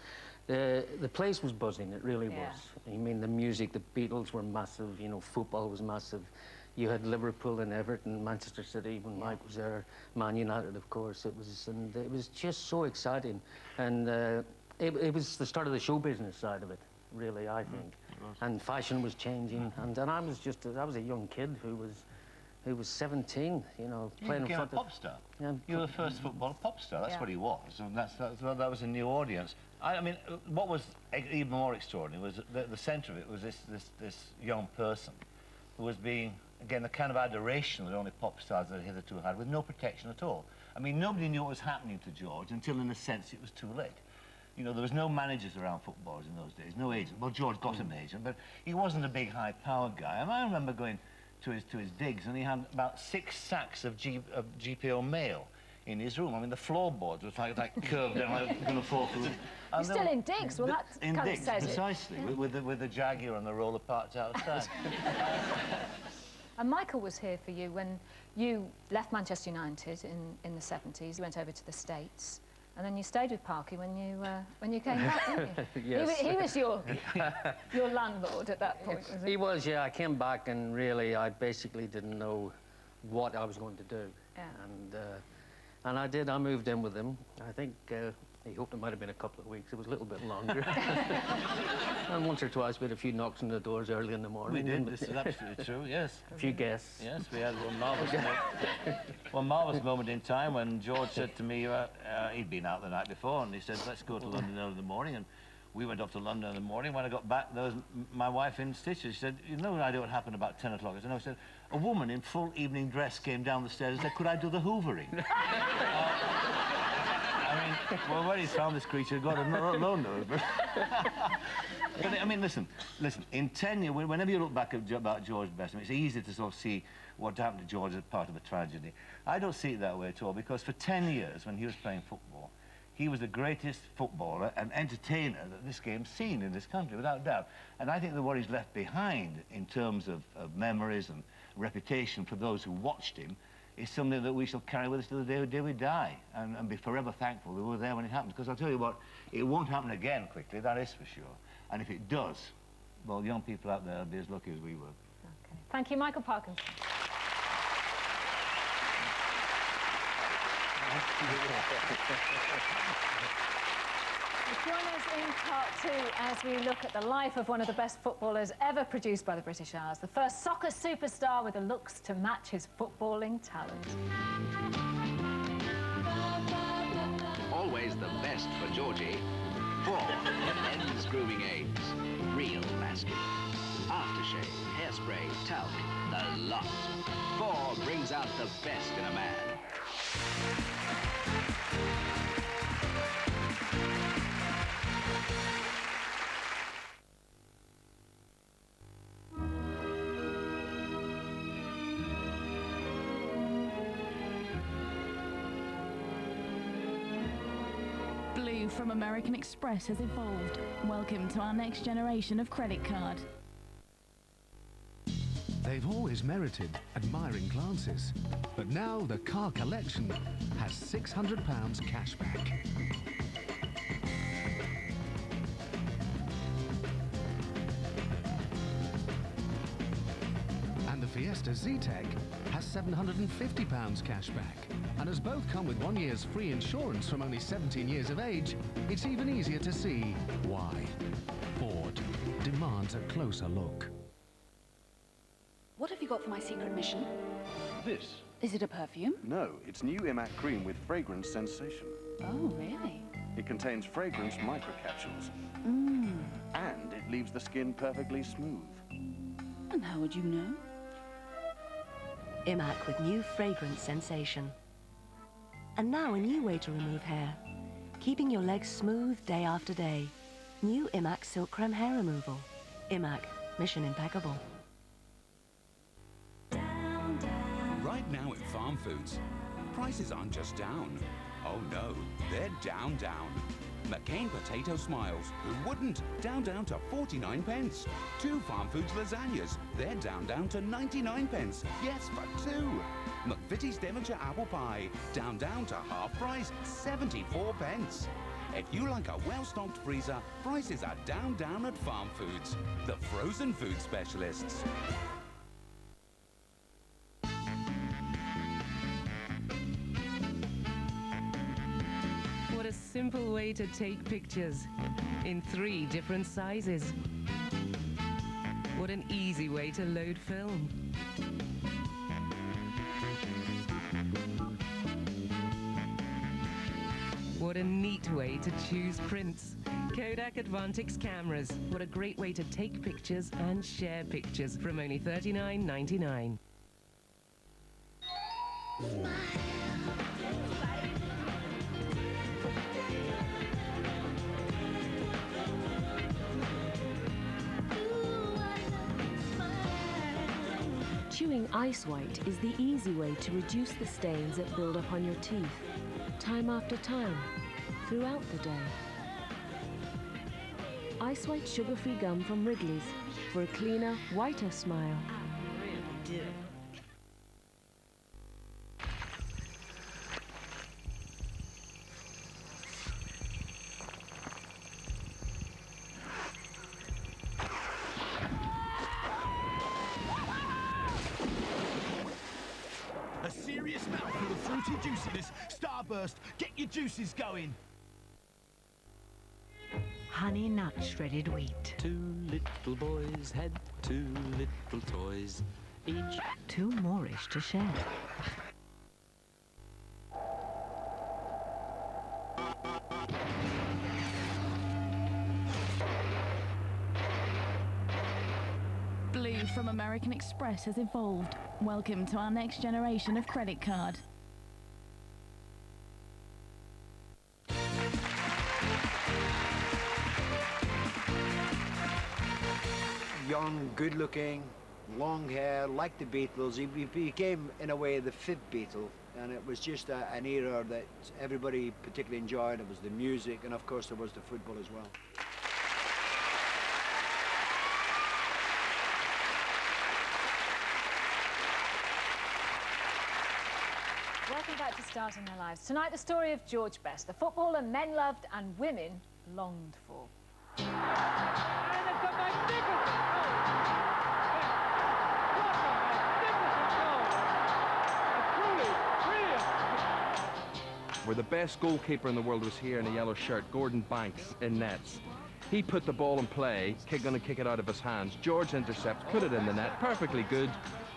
was buzzing. It really was. I mean, the music, the Beatles were massive. You know, football was massive. You had Liverpool and Everton, Manchester City when Mike was there, Man United, of course. It was just so exciting, and it was the start of the show business side of it, really, I think. And fashion was changing, and I was a young kid who was 17, you know, playing in front of...
a pop star. Yeah, you were the first football pop star. That's what he was, and that was a new audience. I mean, what was even more extraordinary was the centre of it was this young person who was being, again, the kind of adoration that only pop stars had hitherto had, with no protection at all. I mean, nobody knew what was happening to George until, in a sense, it was too late. You know, there was no managers around footballers in those days, no agent. Well, George got an agent, but he wasn't a big, high-powered guy. And I remember going to his digs, and he had about 6 sacks of GPO mail in his room. I mean, the floorboards were like curved down, like going to fall through.
You're still in digs? Well, that kind of says
precisely,
it.
with the Jaguar and the roller parts outside.
And Michael was here for you when you left Manchester United in the 70s. You went over to the States. And then you stayed with Parky when you came back, didn't you?
Yes.
He was your landlord at that point, was he?
He was, yeah. I came back and really I basically didn't know what I was going to do. Yeah. And I did. I moved in with him. I think he hoped it might have been a couple of weeks. It was a little bit longer. And once or twice we had a few knocks on the doors early in the morning.
We did. This is absolutely true, yes.
A few guests.
Yes, we had one marvellous moment in time when George said to me, he'd been out the night before, and he said, let's go to London early in the morning. And we went off to London in the morning. When I got back, there was my wife in stitches. She said, you know an idea what happened about 10 o'clock? I said, no. She said, a woman in full evening dress came down the stairs and said, could I do the hoovering? I mean, well, where he's found this creature, God alone knows. But I mean, listen, in 10 years, whenever you look back about George Bestham, it's easy to sort of see what happened to George as part of a tragedy. I don't see it that way at all, because for 10 years, when he was playing football, he was the greatest footballer and entertainer that this game's seen in this country, without doubt. And I think that what he's left behind in terms of memories and reputation for those who watched him is something that we shall carry with us till the day we die, and be forever thankful that we were there when it happened. Because I'll tell you what, it won't happen again quickly, that is for sure. And if it does, well, young people out there will be as lucky as we were.
Okay. Thank you, Michael Parkinson. Join us in part 2 as we look at the life of one of the best footballers ever produced by the British Isles, the first soccer superstar with the looks to match his footballing talent.
Always the best for Georgie. 4, men's grooming aids, real masking, aftershave, hairspray, talc, the lot. 4 brings out the best in a man.
Blue from American Express has evolved. Welcome to our next generation of credit card.
They've always merited admiring glances, but now the car collection has £600 cashback. And the Fiesta Z-Tech has £750 cash back. And as both come with 1 year's free insurance from only 17 years of age, it's even easier to see why. Ford demands a closer look.
What have you got for my secret mission?
This?
Is it a perfume?
No, it's new Imac cream with fragrance sensation.
Oh, really?
It contains fragrance microcapsules.
Mmm.
And it leaves the skin perfectly smooth.
And how would you know?
Imac with new fragrance sensation. And now a new way to remove hair, keeping your legs smooth day after day. New Imac Silk Creme Hair Removal. Imac, mission impeccable.
Right now at Farm Foods, prices aren't just down. Oh no, they're down. McCain Potato Smiles, who wouldn't? Down to 49 pence. 2 Farm Foods lasagnas, they're down to 99 pence. Yes, for 2. McVitie's Devonshire Apple Pie, down to half price, 74 pence. If you like a well-stocked freezer, prices are down at Farm Foods, the frozen food specialists.
What a simple way to take pictures in 3 different sizes. What an easy way to load film. What a neat way to choose prints. Kodak Advantix cameras. What a great way to take pictures and share pictures from only $39.99.
Chewing Ice White is the easy way to reduce the stains that build up on your teeth, time after time, throughout the day. Ice White sugar-free gum from Wrigley's for a cleaner, whiter smile.
I really do.
A serious mouthful of fruity juiciness. Starburst, get your juices going.
Honey nut shredded wheat.
2 little boys had 2 little toys, each
too Moorish to share.
Blue from American Express has evolved. Welcome to our next generation of credit card.
Young, good-looking, long hair, like the Beatles. He became, in a way, the 5th Beatle, and it was just an era that everybody particularly enjoyed. It was the music, and of course there was the football as well.
Welcome back to Starting Their Lives. Tonight, the story of George Best, the footballer men loved and women longed for.
And it's a magnificent goal! What a magnificent goal! A truly brilliant.
Where the best goalkeeper in the world was here in a yellow shirt, Gordon Banks, in nets. He put the ball in play, gonna kick it out of his hands. George intercepts, put it in the net, perfectly good.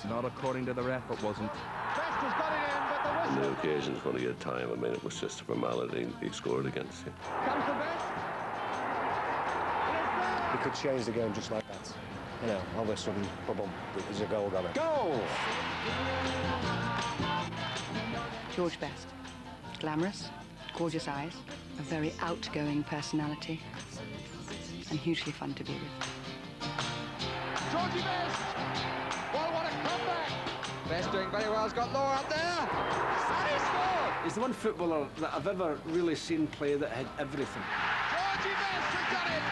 Not according to the ref, it wasn't.
Best has got it in, but the whistle...
No occasion's going to get time. I mean, it was just a formality. He scored against you.
Comes the Best.
He could change the game just like that. You know, all of a sudden, boom, there's a goal going. Goal!
George Best. Glamorous, gorgeous eyes, a very outgoing personality, and hugely fun to be with.
Georgie Best! Well, what a comeback! Best doing very well. He's got Law up there. And he scored!
He's the one footballer that I've ever really seen play that had everything.
Georgie Best has done it!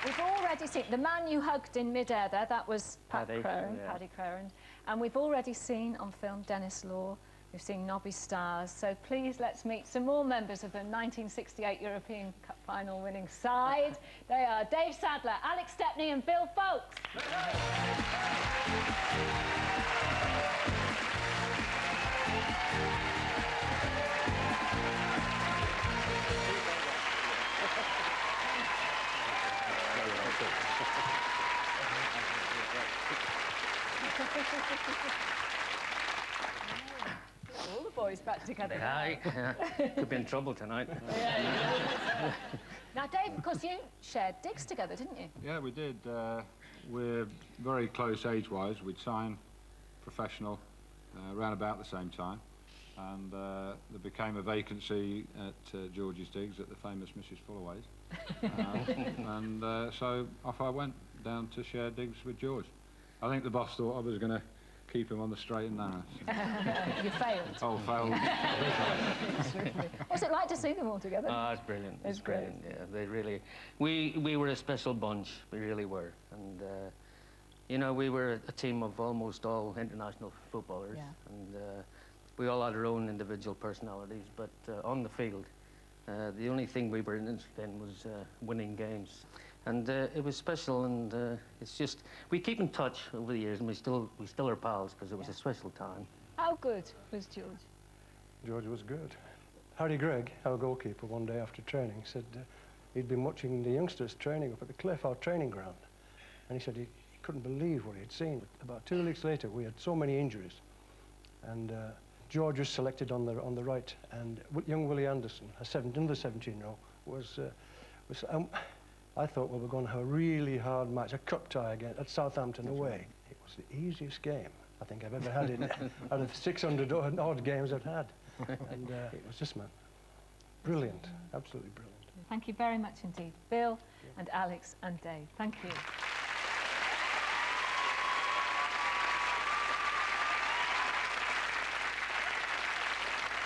We've already seen the man you hugged in mid-air there, that was
Paddy
Crerand.
yeah.
Paddy Crerand. And we've already seen on film Denis Law. We've seen Nobby stars, so please let's meet some more members of the 1968 European Cup final winning side. They are Dave Sadler, Alex Stepney and Bill Foulkes. All the boys back together.
Could be in trouble tonight.
Now, Dave, of course, you shared digs together, didn't you?
Yeah, we did. We're very close age-wise. We'd signed professional around about the same time, and there became a vacancy at George's Digs at the famous Mrs. Fullaway's. So off I went down to share digs with George. I think the boss thought I was going to keep him on the straight and narrow.
You failed.
Oh, failed.
What's it like to see them all together?
Oh, it's brilliant.
It's great.
Brilliant. Yeah, they really. We were a special bunch. We really were, and you know, we were a team of almost all international footballers, and we all had our own individual personalities. But on the field, the only thing we were interested in was winning games. And it was special, and it's just, we keep in touch over the years, and we still are pals, because it was a special time.
How good was George?
George was good. Harry Gregg, our goalkeeper, one day after training, said he'd been watching the youngsters training up at the cliff, our training ground. And he said he couldn't believe what he'd seen. About 2 weeks later, we had so many injuries. And George was selected on the right, and young Willie Anderson, another 17-year-old, was I thought, well, we're going to have a really hard match, a cup tie again at Southampton away. It was the easiest game I think I've ever had out of 600 odd games I've had. And it was just, man, brilliant, absolutely brilliant.
Thank you very much indeed, Bill and Alex and Dave. Thank you.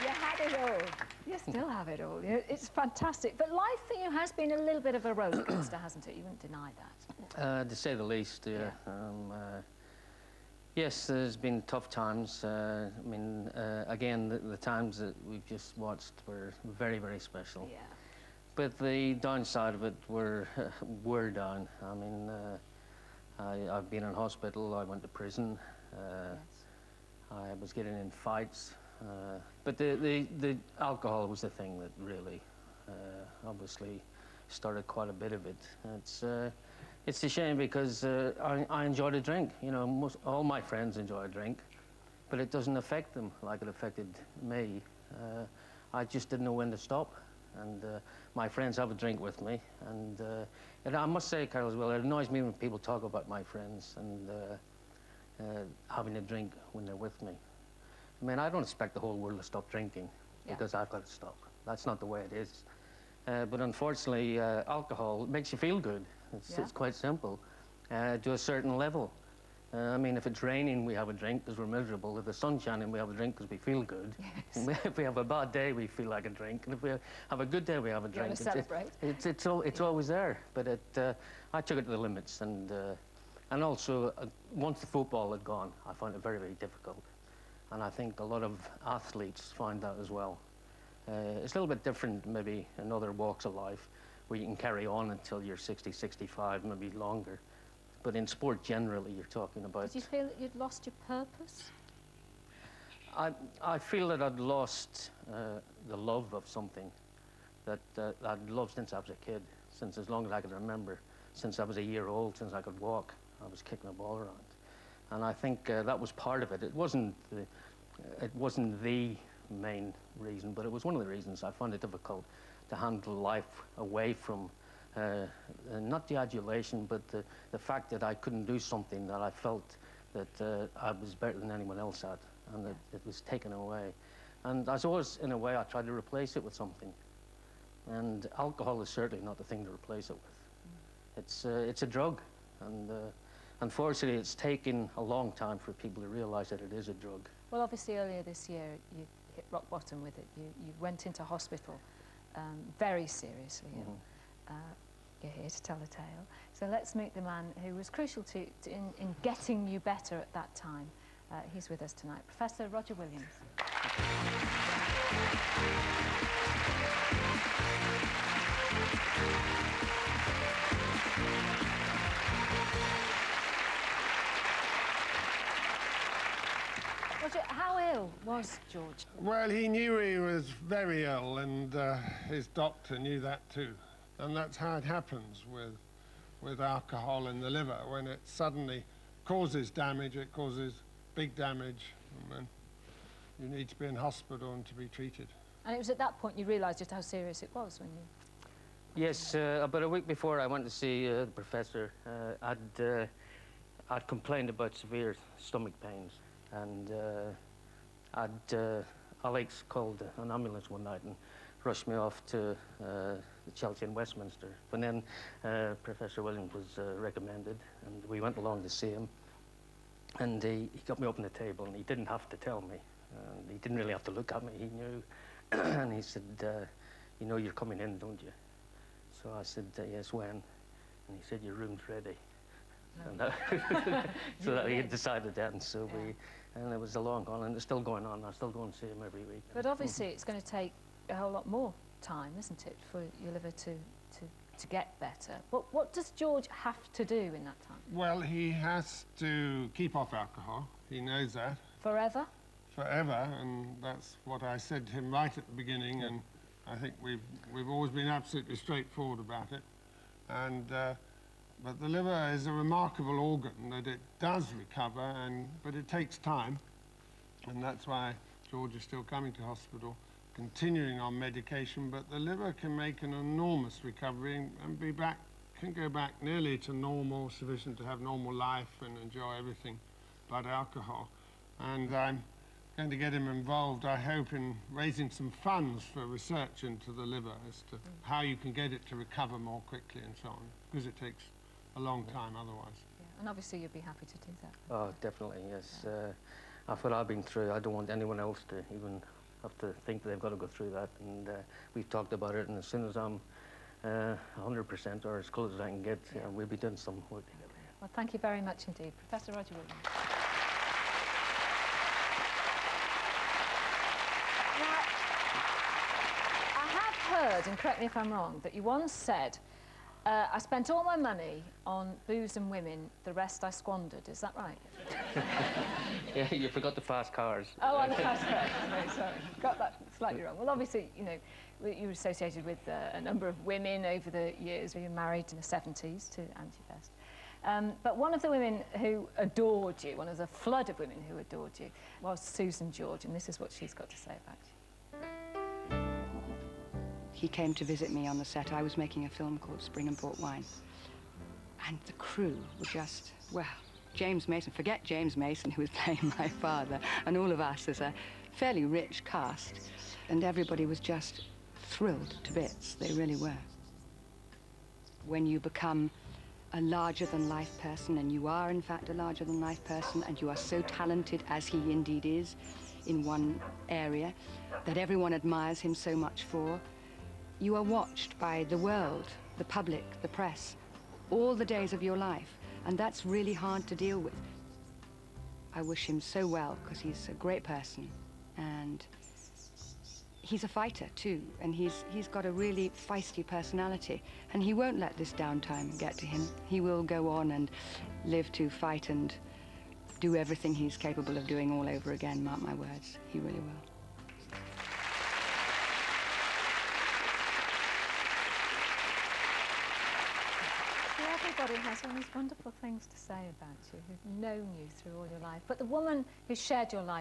You had it all. You still have it all. It's fantastic. But life for you has been a little bit of a roller coaster, hasn't it? You wouldn't deny that.
To say the least, yeah. Yes, there's been tough times. I mean, again, the times that we've just watched were very, very special.
Yeah.
But the downside of it were down. I mean, I've been in hospital. I went to prison. I was getting in fights. But the alcohol was the thing that really, obviously, started quite a bit of it. It's a shame because I enjoyed a drink. You know, all my friends enjoy a drink, but it doesn't affect them like it affected me. I just didn't know when to stop, and my friends have a drink with me, and I must say, Carol, as well, it annoys me when people talk about my friends and having a drink when they're with me. I mean, I don't expect the whole world to stop drinking because I've got to stop. That's not the way it is. But unfortunately, alcohol makes you feel good. It's quite simple, to a certain level. I mean, if it's raining, we have a drink because we're miserable. If the sun's shining, we have a drink because we feel good. Yes. If we have a bad day, we feel like a drink. And if we have a good day, we have a drink. It's always there. But I took it to the limits. And also, once the football had gone, I found it very, very difficult. And I think a lot of athletes find that as well. It's a little bit different maybe in other walks of life where you can carry on until you're 60, 65, maybe longer. But in sport generally, you're talking about...
Did you feel that you'd lost your purpose?
I feel that I'd lost the love of something that I'd loved since I was a kid, since as long as I could remember, since I was a year old, since I could walk, I was kicking a ball around. And I think that was part of it. It wasn't the main reason, but it was one of the reasons I found it difficult to handle life away from not the adulation, but the fact that I couldn't do something that I felt that I was better than anyone else at, and that it was taken away. And as always, in a way, I tried to replace it with something. And alcohol is certainly not the thing to replace it with. It's a drug, and unfortunately, it's taken a long time for people to realize that it is a drug.
Well, obviously, earlier this year, you hit rock bottom with it. You went into hospital very seriously ill. You're here to tell the tale. So let's meet the man who was crucial in getting you better at that time. He's with us tonight, Professor Roger Williams. Roger, how ill was George?
Well, he knew he was very ill, and his doctor knew that too. And that's how it happens with alcohol in the liver. When it suddenly causes damage, it causes big damage, and then you need to be in hospital and to be treated.
And it was at that point you realised just how serious it was when you...
Yes, about a week before I went to see the professor, I'd complained about severe stomach pains, and Alex called an ambulance one night and rushed me off to the Chelsea in Westminster. But then Professor Williams was recommended, and we went along to see him, and he got me up on the table, and he didn't have to tell me. He didn't really have to look at me, he knew. And he said, you know you're coming in, don't you? So I said, yes, when? And he said, your room's ready. And so that he had decided that, and so and it was a long haul, and it's still going on. I still go and see him every week.
But obviously it's going to take a whole lot more time, isn't it, for your liver to get better? What does George have to do in that time?
Well, he has to keep off alcohol. He knows that.
Forever?
Forever, and that's what I said to him right at the beginning, and I think we've always been absolutely straightforward about it. And but the liver is a remarkable organ that it does recover, but it takes time, and that's why George is still coming to hospital, continuing on medication. But the liver can make an enormous recovery and can go back nearly to normal, sufficient to have normal life and enjoy everything but alcohol. And I'm going to get him involved, I hope, in raising some funds for research into the liver as to how you can get it to recover more quickly and so on, because it takes a long time otherwise.
Yeah. And obviously you'd be happy to do that.
Oh, definitely, yes. After what I've been through, I don't want anyone else to even have to think that they've got to go through that. And we've talked about it, and as soon as I'm 100% or as close as I can get, we'll be doing some work together.
Well, thank you very much indeed. Professor Roger Williams. Heard, and correct me if I'm wrong, that you once said, I spent all my money on booze and women, the rest I squandered. Is that right?
Yeah, you forgot the fast cars.
Oh, on the fast cars. No, sorry. Got that slightly wrong. Well, obviously, you know, you were associated with a number of women over the years. You were married in the 70s to Auntie Best. But one of the women who adored you, one of the flood of women who adored you, was Susan George, and this is what she's got to say about you.
He came to visit me on the set. I was making a film called Spring and Port Wine. And the crew were just, well, James Mason, forget James Mason, who was playing my father, and all of us as a fairly rich cast. And everybody was just thrilled to bits. They really were. When you become a larger-than-life person, and you are, in fact, a larger-than-life person, and you are so talented, as he indeed is, in one area, that everyone admires him so much for, you are watched by the world, the public, the press, all the days of your life, and that's really hard to deal with. I wish him so well, because he's a great person, and he's a fighter too, and he's got a really feisty personality, and he won't let this downtime get to him. He will go on and live to fight and do everything he's capable of doing all over again, mark my words. He really will.
Everybody has all these wonderful things to say about you, who've known you through all your life. But the woman who shared your life